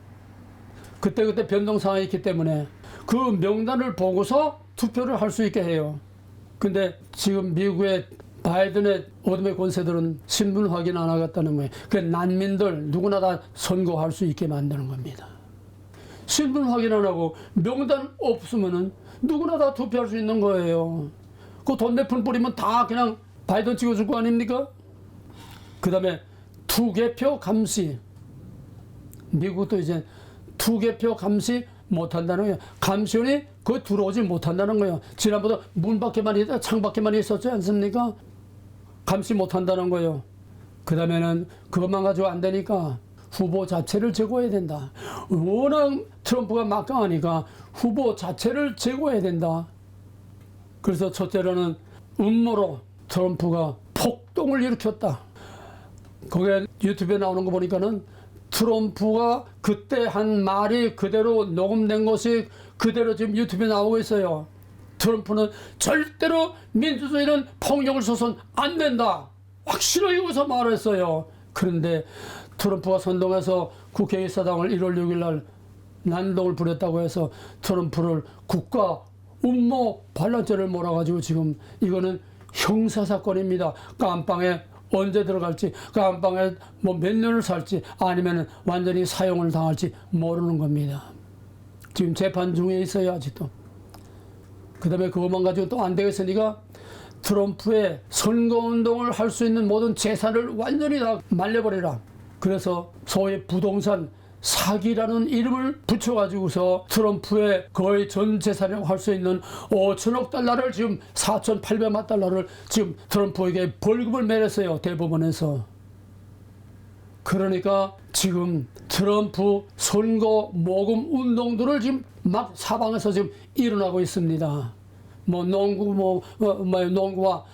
그때그때 변동 상황이 있기 때문에 그 명단을 보고서 투표를 할 수 있게 해요. 근데 지금 미국의 바이든의 어둠의 권세들은 신분 확인 안 하겠다는 거예요. 그 난민들 누구나 다 선거할 수 있게 만드는 겁니다. 신분 확인 안 하고 명단 없으면은 누구나 다 투표할 수 있는 거예요. 그 돈 몇 푼 뿌리면 다 그냥 바이든 찍어줄 거 아닙니까? 그 다음에 투개표 감시. 미국도 이제 투개표 감시 못한다는 거예요. 감시원이 그 들어오지 못한다는 거예요. 지난번에 문 밖에만 있다, 창 밖에만 있었지 않습니까? 감시 못한다는 거예요. 그 다음에는 그것만 가지고 안 되니까 후보 자체를 제거해야 된다. 워낙 트럼프가 막강하니까 후보 자체를 제거해야 된다. 그래서 첫째로는 음모로 트럼프가 폭동을 일으켰다. 거기에 유튜브에 나오는 거 보니까는 트럼프가 그때 한 말이 그대로 녹음된 것이 그대로 지금 유튜브에 나오고 있어요. 트럼프는 절대로 민주주의는 폭력을 써선 안 된다. 확실하게 여기서 말했어요. 그런데 트럼프가 선동해서 국회의사당을 1월 6일 날 난동을 부렸다고 해서 트럼프를 국가 음모 반란죄를 몰아가지고 지금 이거는 형사사건입니다. 깜빵에 언제 들어갈지, 깜빵에 뭐 몇 년을 살지, 아니면 완전히 사형을 당할지 모르는 겁니다. 지금 재판 중에 있어요, 아직도. 그 다음에 그것만 가지고 또 안 되겠으니까 트럼프의 선거운동을 할 수 있는 모든 재산을 완전히 다 말려버리라. 그래서 소위 부동산 사기라는 이름을 붙여가지고서 트럼프의 거의 전 재산이라고 할 수 있는 5천억 달러를 지금 4,800만 달러를 지금 트럼프에게 벌금을 매렸어요. 대법원에서. 그러니까 지금 트럼프 선거 모금 운동들을 지금 막 사방에서 지금 일어나고 있습니다. 뭐 농구 농구와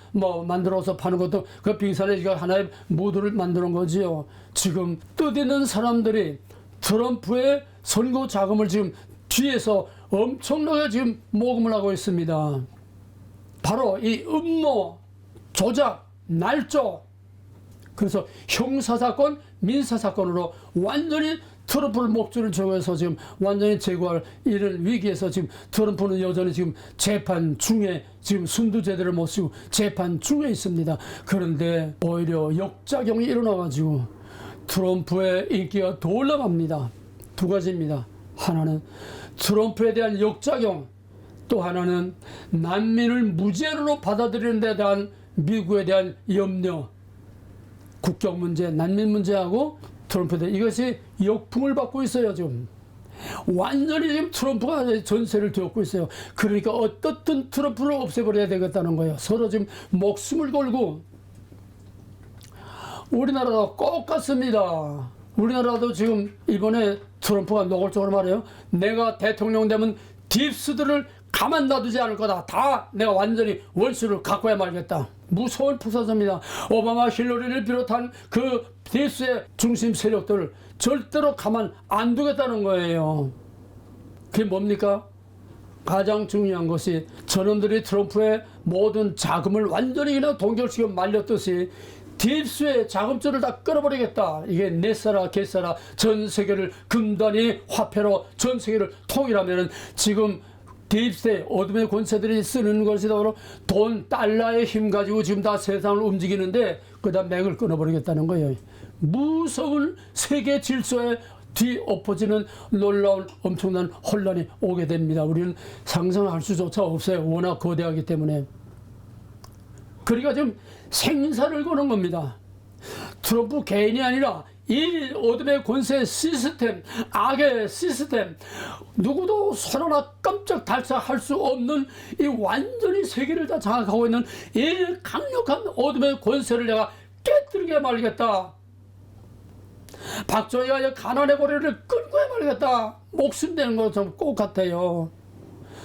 만들어서 파는 것도 그 빙산에 이거 하나의 무드를 만드는 거지요. 지금 뜻있는 사람들이 트럼프의 선거 자금을 지금 뒤에서 엄청나게 지금 모금을 하고 있습니다. 바로 이 음모, 조작, 날조. 그래서 형사사건, 민사사건으로 완전히 트럼프를 목줄을 정해서 지금 완전히 제거할 이런 위기에서 지금 트럼프는 여전히 지금 재판 중에 지금 순두제대를 못 쓰고 재판 중에 있습니다. 그런데 오히려 역작용이 일어나가지고 트럼프의 인기가 더 올라갑니다. 두 가지입니다. 하나는 트럼프에 대한 역작용, 또 하나는 난민을 무제한으로 받아들이는 데 대한 미국에 대한 염려, 국경 문제, 난민 문제하고 트럼프에 대한 이것이 역풍을 받고 있어요. 지금 완전히 지금 트럼프가 전세를 뒤엎고 있어요. 그러니까 어떻든 트럼프를 없애버려야 되겠다는 거예요. 서로 지금 목숨을 걸고. 우리나라도 똑같습니다. 우리나라도 지금 이번에 트럼프가 노골적으로 말해요. 내가 대통령 되면 딥스들을 가만 놔두지 않을 거다. 다 내가 완전히 원수를 갖고야 말겠다. 무서운 부사입니다. 오바마 힐러리를 비롯한 그 딥스의 중심 세력들을 절대로 가만 안 두겠다는 거예요. 그게 뭡니까? 가장 중요한 것이 저놈들이 트럼프의 모든 자금을 완전히 그냥 동결시켜 말렸듯이 딥스의 자금줄을 다 끊어버리겠다. 이게 넷사라 개사라 전 세계를 금단위 화폐로 전 세계를 통일하면은 지금 딥스의 어둠의 권세들이 쓰는 것이다. 돈, 달러의 힘 가지고 지금 다 세상을 움직이는데 그다 맥을 끊어버리겠다는 거예요. 무서운 세계 질서에 뒤엎어지는 놀라운 엄청난 혼란이 오게 됩니다. 우리는 상상할 수조차 없어요. 워낙 거대하기 때문에. 그러니까 지금 생사를 거는 겁니다. 트럼프 개인이 아니라 이 어둠의 권세 시스템, 악의 시스템, 누구도 손 하나 깜짝 달싹할 수 없는 이 완전히 세계를 다 장악하고 있는 이 강력한 어둠의 권세를 내가 깨뜨리게 말겠다. 박정희가 가난의 고리를 끊고 말겠다. 목숨 되는 것처럼 꼭 같아요.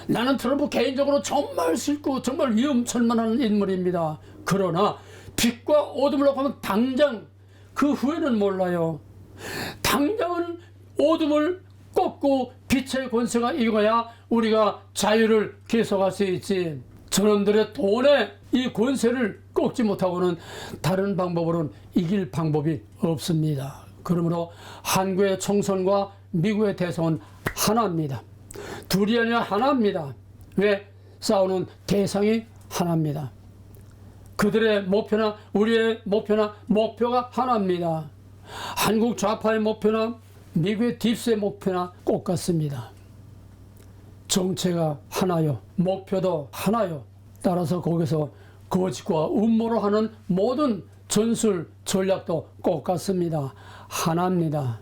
나는 트럼프 개인적으로 정말 싫고 정말 위험천만한 인물입니다. 그러나 빛과 어둠을 놓고 하면 당장 그 후에는 몰라요. 당장은 어둠을 꺾고 빛의 권세가 이거야 우리가 자유를 계속할 수 있지. 저놈들의 돈에 이 권세를 꺾지 못하고는 다른 방법으로는 이길 방법이 없습니다. 그러므로 한국의 총선과 미국의 대선은 하나입니다. 둘이 아니라 하나입니다. 왜? 싸우는 대상이 하나입니다. 그들의 목표나 우리의 목표나 목표가 하나입니다. 한국 좌파의 목표나 미국의 딥스의 목표나 똑같습니다. 정체가 하나요. 목표도 하나요. 따라서 거기서 거짓과 음모로 하는 모든 전술 전략도 똑같습니다. 하나입니다.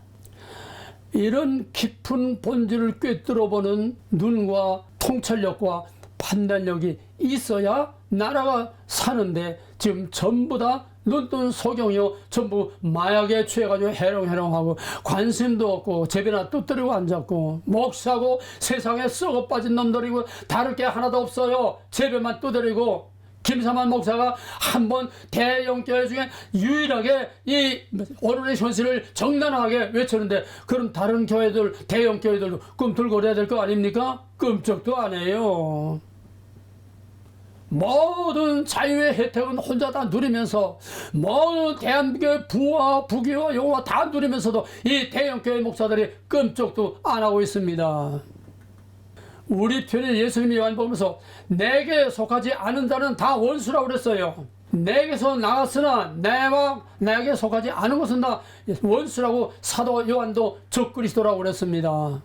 이런 깊은 본질을 꿰뚫어보는 눈과 통찰력과 판단력이 있어야 나라가 사는데 지금 전부 다 눈뜬 소경이요. 전부 마약에 취해가지고 해롱해롱하고 관심도 없고 제비나 뚜드리고 앉았고 목사고 세상에 썩어 빠진 놈들이고 다를 게 하나도 없어요. 제비만 두드리고 김사만 목사가 한번 대형교회 중에 유일하게 이 오늘의 현실을 정당하게 외쳤는데 그럼 다른 교회들 대형교회들도 꿈틀거려야 될 거 아닙니까? 끔찍도 안 해요. 모든 자유의 혜택은 혼자 다 누리면서 모든 대한민국의 부와 부귀와 영화 다 누리면서도 이 대형교회 목사들이 끔찍도 안 하고 있습니다. 우리 편에 예수님이 요한복음에서 내게 속하지 않은 자는 다 원수라고 그랬어요. 내게서 나갔으나 내게 속하지 않은 것은 다 원수라고 사도 요한도 적그리스도라고 그랬습니다.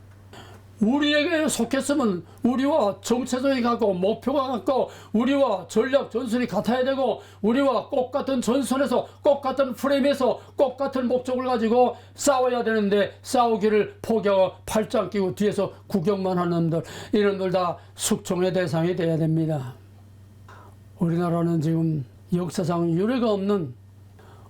우리에게 속했으면 우리와 정체성이 같고 목표가 같고 우리와 전략 전술이 같아야 되고 우리와 똑같은 전선에서 똑같은 프레임에서 똑같은 목적을 가지고 싸워야 되는데 싸우기를 포기하고 팔짱 끼고 뒤에서 구경만 하는 놈들, 이런 놈들 다 숙청의 대상이 돼야 됩니다. 우리나라는 지금 역사상 유례가 없는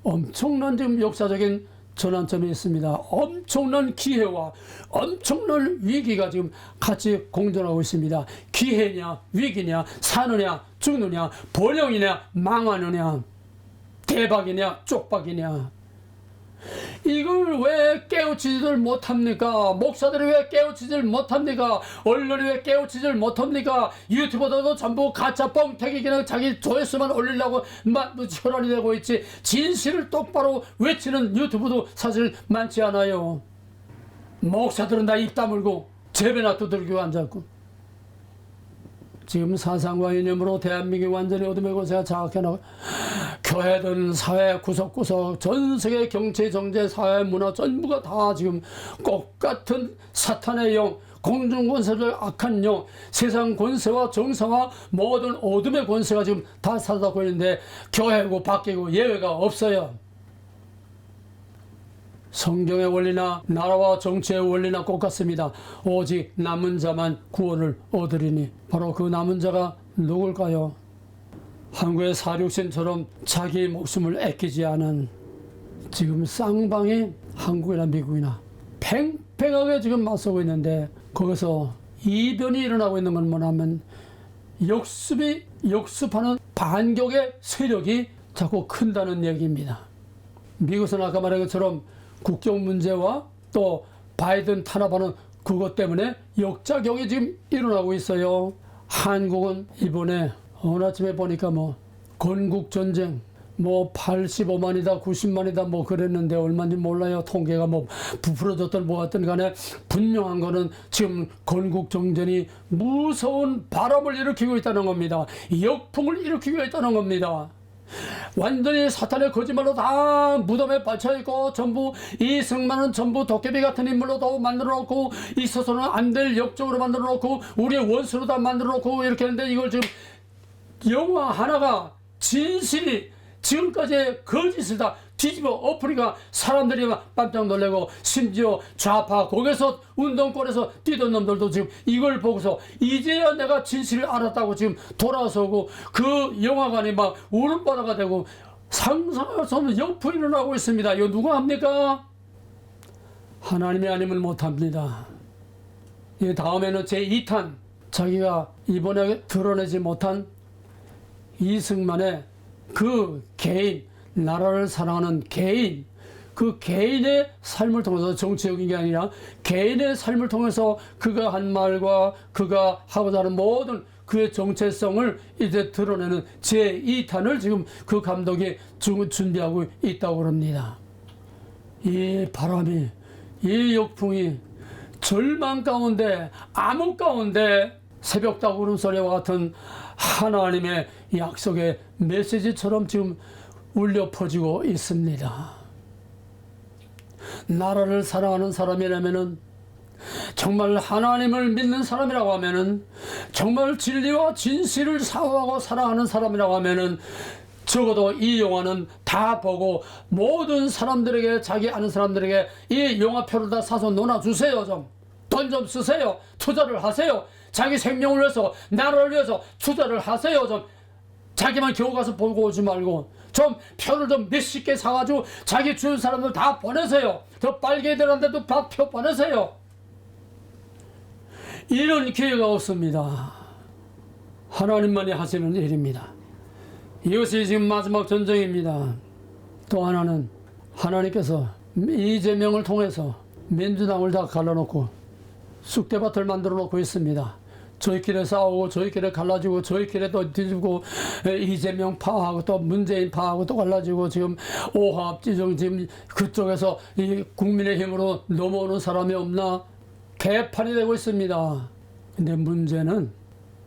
엄청난 지금 역사적인 전환점이 있습니다. 엄청난 기회와 엄청난 위기가 지금 같이 공존하고 있습니다. 기회냐 위기냐, 사느냐 죽느냐, 번영이냐 망하느냐, 대박이냐 쪽박이냐. 이걸 왜 깨우치지를 못합니까? 목사들이 왜 깨우치지를 못합니까? 언론이 왜 깨우치지를 못합니까? 유튜버들도 전부 가짜 뻥튀기 그냥 자기 조회수만 올리려고 혈안이 되고 있지, 진실을 똑바로 외치는 유튜브도 사실 많지 않아요. 목사들은 다 입 다물고 제배나 두들기고 앉았고, 지금 사상과 이념으로 대한민국이 완전히 어둠의 권세가 장악해나가고, 교회든 사회 구석구석 전 세계 경제 정제 사회 문화 전부가 다 지금 똑같은 사탄의 영, 공중권세를 악한 영, 세상 권세와 정상화 모든 어둠의 권세가 지금 다 사로잡고 있는데 교회고 바뀌고 예외가 없어요. 성경의 원리나 나라와 정치의 원리나 똑같습니다. 오직 남은 자만 구원을 얻으리니. 바로 그 남은 자가 누굴까요? 한국의 사륙신처럼 자기 목숨을 아끼지 않은 지금 쌍방이 한국이나 미국이나 팽팽하게 지금 맞서고 있는데, 거기서 이변이 일어나고 있는 건 뭐냐면 역습하는 반격의 세력이 자꾸 큰다는 얘기입니다. 미국은 아까 말한 것처럼 국경 문제와 또 바이든 탄압하는 그것 때문에 역작용이 지금 일어나고 있어요. 한국은 이번에 어느 아침에 보니까 건국전쟁 85만이다 90만이다 그랬는데 얼마인지 몰라요. 통계가 부풀어졌든 뭐였든 간에 분명한 거는 지금 건국정전이 무서운 바람을 일으키고 있다는 겁니다. 역풍을 일으키고 있다는 겁니다. 완전히 사탄의 거짓말로 다 무덤에 받쳐있고, 전부 이승만은 전부 도깨비 같은 인물로 다 만들어놓고, 있어서는 안 될 역적으로 만들어놓고, 우리의 원수로 다 만들어놓고 이렇게 했는데, 이걸 지금 영화 하나가 진실이 지금까지의 거짓을 다 뒤집어 엎으니까 사람들이 막 깜짝 놀래고, 심지어 좌파 거기서 운동권에서 뛰던 놈들도 지금 이걸 보고서 이제야 내가 진실을 알았다고 지금 돌아서고, 그 영화관이 막 울음바다가 되고 상상할 수 없는 역풍이 일어나고 있습니다. 이거 누가 합니까? 하나님이 아니면 못합니다. 이 다음에는 제2탄, 자기가 이번에 드러내지 못한 이승만의 그 개인, 나라를 사랑하는 개인, 그 개인의 삶을 통해서, 정치적인 게 아니라 개인의 삶을 통해서 그가 한 말과 그가 하고자 하는 모든 그의 정체성을 이제 드러내는 제2탄을 지금 그 감독이 준비하고 있다고 합니다. 이 바람이, 이 역풍이 절망 가운데, 암흑 가운데 새벽다구 울음소리와 같은 하나님의 약속의 메시지처럼 지금 울려 퍼지고 있습니다. 나라를 사랑하는 사람이라면은, 정말 하나님을 믿는 사람이라고 하면은, 정말 진리와 진실을 사랑하고 사랑하는 사람이라고 하면은, 적어도 이 영화는 다 보고 모든 사람들에게, 자기 아는 사람들에게 이 영화표를 다 사서 놓아주세요. 좀 돈 좀 쓰세요. 투자를 하세요. 자기 생명을 위해서, 나라를 위해서 투자를 하세요. 좀 자기만 겨우 가서 보고 오지 말고 좀 표를 좀 몇십 개 사가지고 자기 주변 사람들 다 보내세요. 더 빨개들한테도 다 표 보내세요. 이런 기회가 없습니다. 하나님만이 하시는 일입니다. 이것이 지금 마지막 전쟁입니다. 또 하나는 하나님께서 이재명을 통해서 민주당을 다 갈라놓고 쑥대밭을 만들어 놓고 있습니다. 저희끼리 싸우고 저희끼리 갈라지고 저희끼리 또 뒤지고 이재명 파하고 또 문재인 파하고 또 갈라지고 지금 오합지정 지금 그쪽에서 이 국민의힘으로 넘어오는 사람이 없나 개판이 되고 있습니다. 근데 문제는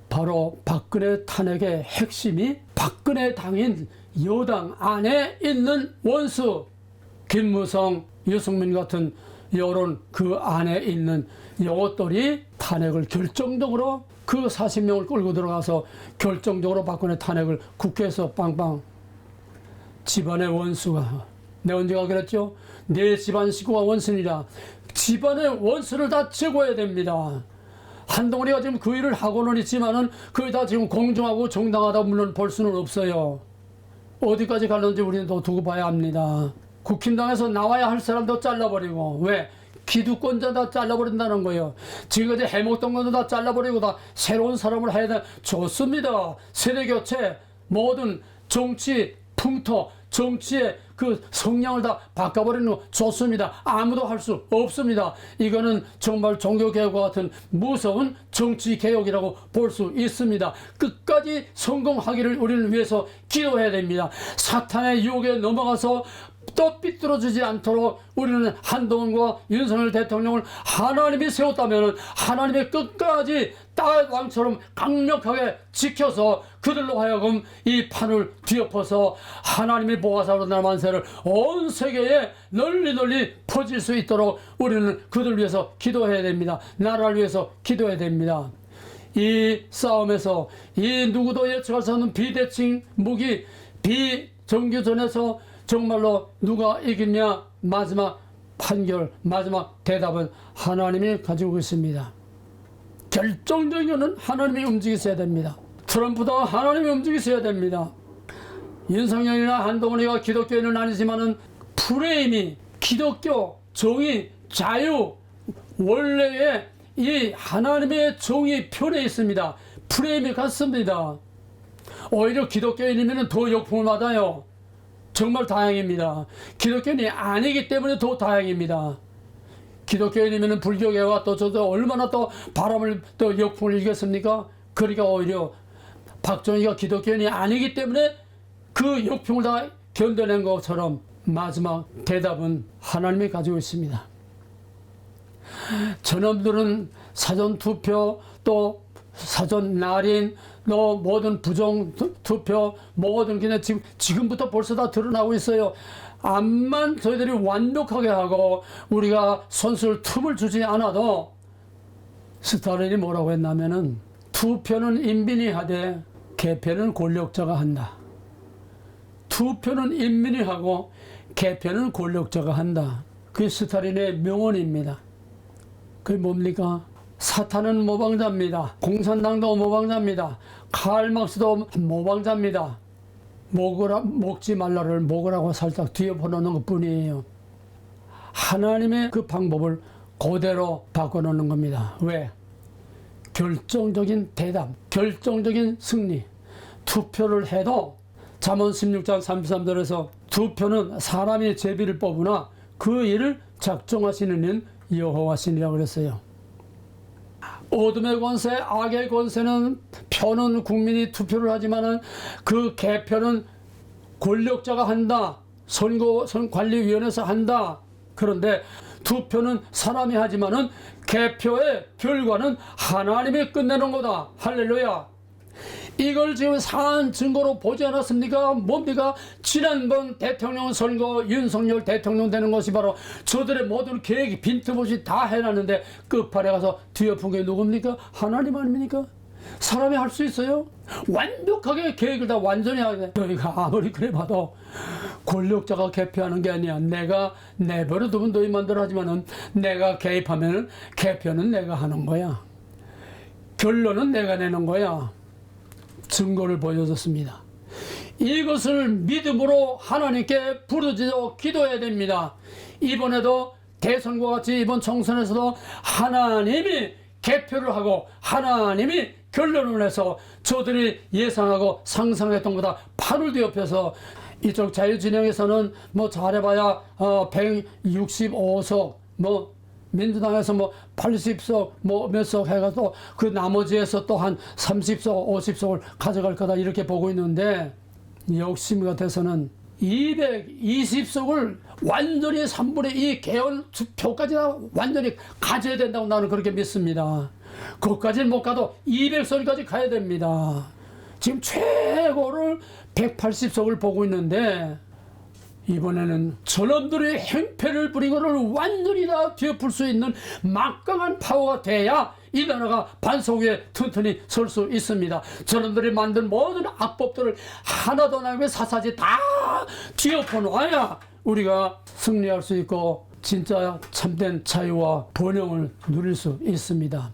바로 박근혜 탄핵의 핵심이 박근혜 당인 여당 안에 있는 원수 김무성, 유승민 같은 여론 그 안에 있는 이것들이 탄핵을 결정적으로 그 40명을 끌고 들어가서 결정적으로 박근혜 탄핵을 국회에서 빵빵. 집안의 원수가, 내가 언제가 그랬죠? 내 집안 식구가 원수니라. 집안의 원수를 다 제거해야 됩니다. 한동훈이가 지금 그 일을 하고는 있지만은 그게 다 지금 공정하고 정당하다 물론 볼 수는 없어요. 어디까지 가는지 우리는 더 두고 봐야 합니다. 국힘당에서 나와야 할 사람도 잘라버리고, 왜? 기득권자 다 잘라버린다는 거예요. 지금까지 해먹던 것도 다 잘라버리고 다 새로운 사람을 해야 돼. 좋습니다. 세대교체, 모든 정치 풍토, 정치의 그 성향을 다 바꿔버리는 거 좋습니다. 아무도 할 수 없습니다. 이거는 정말 종교개혁과 같은 무서운 정치개혁이라고 볼 수 있습니다. 끝까지 성공하기를 우리는 위해서 기도해야 됩니다. 사탄의 유혹에 넘어가서 또 삐뚤어지지 않도록 우리는 한동훈과 윤석열 대통령을 하나님이 세웠다면 하나님의 끝까지 딸왕처럼 강력하게 지켜서 그들로 하여금 이 판을 뒤엎어서 하나님의 보화사로 나라 만세를 온 세계에 널리 퍼질 수 있도록 우리는 그들 위해서 기도해야 됩니다. 나라를 위해서 기도해야 됩니다. 이 싸움에서 이 누구도 예측할 수 없는 비대칭 무기 비정규전에서 정말로 누가 이기냐 마지막 판결, 마지막 대답은 하나님이 가지고 있습니다. 결정적인 하나님이 움직이셔야 됩니다. 트럼프도 하나님이 움직이셔야 됩니다. 윤석열이나 한동훈이가 기독교인은 아니지만은 프레임이 기독교, 정의, 자유, 원래의 이 하나님의 정의 편에 있습니다. 프레임이 같습니다. 오히려 기독교인이면 더 역풍을 받아요. 정말 다행입니다. 기독교인이 아니기 때문에 더 다행입니다. 기독교인이면 불교계와 또 저도 얼마나 또 바람을 또 역풍을 이겼습니까? 그러니까 오히려 박정희가 기독교인이 아니기 때문에 그 역풍을 다 견뎌낸 것처럼 마지막 대답은 하나님이 가지고 있습니다. 저놈들은 사전투표 또 사전 날인 또 모든 부정 투표 모든 그냥 지금부터 벌써 다 드러나고 있어요. 암만 저희들이 완벽하게 하고 우리가 선수를 틈을 주지 않아도 스탈린이 뭐라고 했냐면은 투표는 인민이 하되 개표는 권력자가 한다. 투표는 인민이 하고 개표는 권력자가 한다. 그게 스탈린의 명언입니다. 그게 뭡니까? 사탄은 모방자입니다. 공산당도 모방자입니다. 칼막스도 모방자입니다. 먹지 말라를 먹으라고 살짝 뒤엎어놓는 것 뿐이에요. 하나님의 그 방법을 그대로 바꿔놓는 겁니다. 왜? 결정적인 대답, 결정적인 승리. 투표를 해도 잠언 16장 33절에서 투표는 사람이 제비를 뽑으나 그 일을 작정하시는 이는 여호와시니라 그랬어요. 어둠의 권세, 악의 권세는 표는 국민이 투표를 하지만은 그 개표는 권력자가 한다. 선관리위원회에서 한다. 그런데 투표는 사람이 하지만은 개표의 결과는 하나님이 끝내는 거다. 할렐루야. 이걸 지금 사안 증거로 보지 않았습니까? 뭡니까? 지난번 대통령 선거 윤석열 대통령 되는 것이 바로 저들의 모든 계획이 빈틈없이 다 해놨는데 끝판에 가서 뒤엎은 게 누굽니까? 하나님 아닙니까? 사람이 할 수 있어요? 완벽하게 계획을 다 완전히 하게. 너희가 아무리 그래 봐도 권력자가 개표하는 게 아니야. 내가 내버려두면 너희 마음대로 하지만은 내가 개입하면은 개표는 내가 하는 거야. 결론은 내가 내는 거야. 증거를 보여줬습니다. 이것을 믿음으로 하나님께 부르짖어 기도해야 됩니다. 이번에도 대선과 같이 이번 총선에서도 하나님이 개표를 하고 하나님이 결론을 내서 저들이 예상하고 상상했던 것보다 판을 뒤엎여서 이쪽 자유진영에서는 뭐 잘해봐야 165석 뭐 민주당에서 뭐 80석 뭐 몇 석 해가지고 그 나머지에서 또 한 30석 50석을 가져갈 거다 이렇게 보고 있는데, 욕심 같아서는 220석을 완전히 3분의 2 개헌 표까지 다 완전히 가져야 된다고 나는 그렇게 믿습니다. 그것까지는 못 가도 200석까지 가야 됩니다. 지금 최고를 180석을 보고 있는데, 이번에는 저놈들의 행패를 부리고를 완전히 다 뒤엎을 수 있는 막강한 파워가 돼야 이 나라가 반석 위에 튼튼히 설 수 있습니다. 저놈들이 만든 모든 악법들을 하나도 남겨 사사지 다 뒤엎어 놔야 우리가 승리할 수 있고 진짜 참된 자유와 번영을 누릴 수 있습니다.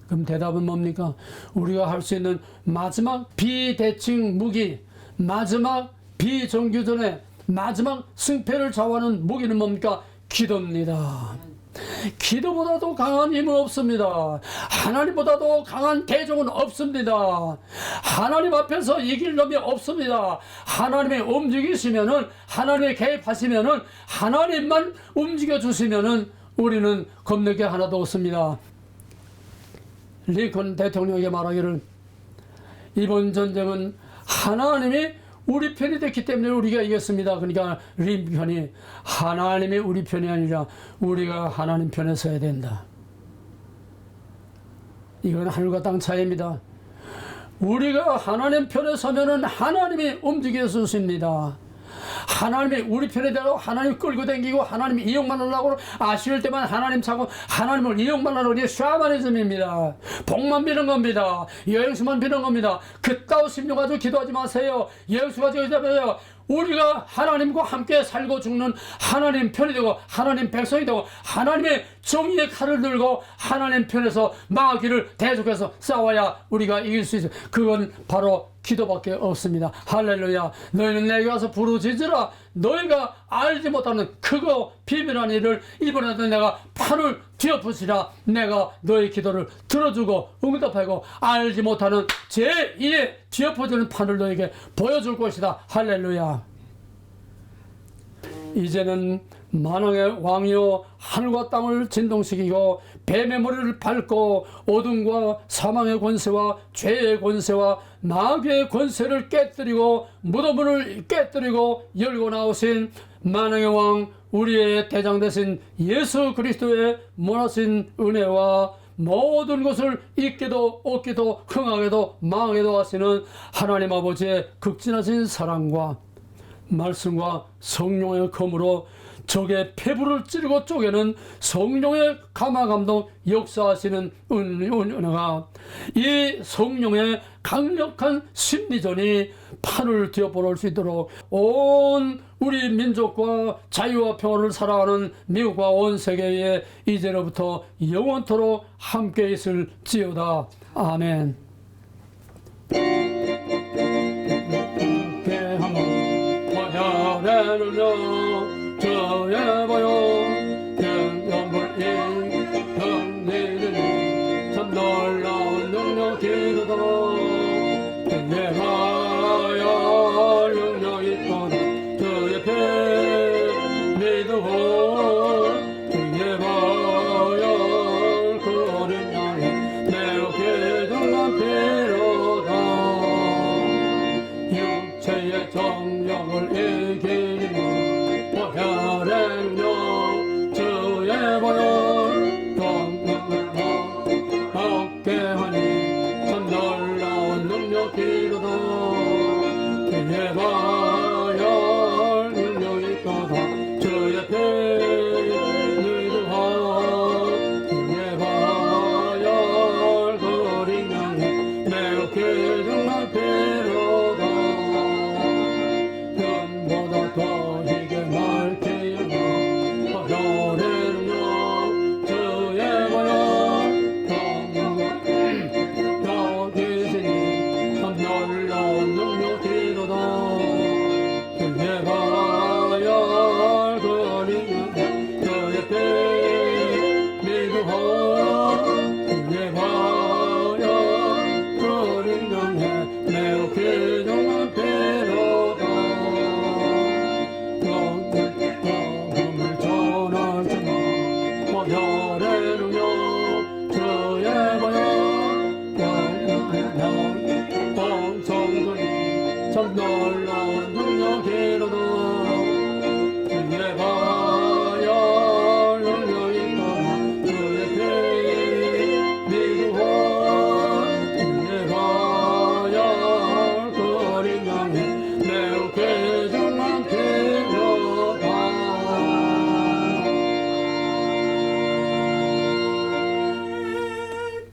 그럼 대답은 뭡니까? 우리가 할 수 있는 마지막 비대칭 무기, 마지막 비정규전의 마지막 승패를 좌우하는 무기는 뭡니까? 기도입니다. 기도보다도 강한 힘은 없습니다. 하나님보다도 강한 대적은 없습니다. 하나님 앞에서 이길 놈이 없습니다. 하나님이 움직이시면은, 하나님이 개입하시면은, 하나님만 움직여 주시면은 우리는 겁낼 게 하나도 없습니다. 링컨 대통령에게 말하기를, 이번 전쟁은 하나님이 우리 편이 됐기 때문에 우리가 이겼습니다. 그러니까 링컨이 하나님이 우리 편이 아니라 우리가 하나님 편에 서야 된다. 이건 하늘과 땅 차이입니다. 우리가 하나님 편에 서면은 하나님이 움직여 주십니다. 하나님이 우리 편에 대고 하나님 끌고 다니고 하나님 이용만 하려고 아쉬울 때만 하나님 차고 하나님을 이용만 하려고 이게 샤머니즘입니다. 복만 비는 겁니다. 여행수만 비는 겁니다. 그따위 심령 가지고 기도하지 마세요. 여행수 가지고 기도하세요. 우리가 하나님과 함께 살고 죽는 하나님 편이 되고 하나님 백성이 되고 하나님의 정의의 칼을 들고 하나님 편에서 마귀를 대적해서 싸워야 우리가 이길 수 있어요. 그건 바로 기도밖에 없습니다. 할렐루야. 너희는 내게 와서 부르짖으라. 너희가 알지 못하는 크고 비밀한 일을 이번에도 내가 판을 뒤엎으시라. 내가 너희 기도를 들어주고 응답하고 알지 못하는 제2의 뒤엎어지는 판을 너에게 보여줄 것이다. 할렐루야. 이제는 만왕의 왕이여 하늘과 땅을 진동시키고 뱀의 머리를 밟고 어둠과 사망의 권세와 죄의 권세와 마귀의 권세를 깨뜨리고 무덤문을 깨뜨리고 열고 나오신 만왕의 왕 우리의 대장 되신 예수 그리스도의 무한하신 은혜와 모든 것을 잊기도 얻기도 흥하게도 망하게도 하시는 하나님 아버지의 극진하신 사랑과 말씀과 성령의 검으로 적의 폐부를 찌르고 쪼개는 성령의 감화감동 역사하시는 은혜가 이 성령의 강력한 심리전이 판을 뒤엎어놓을 수 있도록 온 우리 민족과 자유와 평화를 살아가는 미국과 온 세계에 이제로부터 영원토록 함께 있을지어다. 아멘.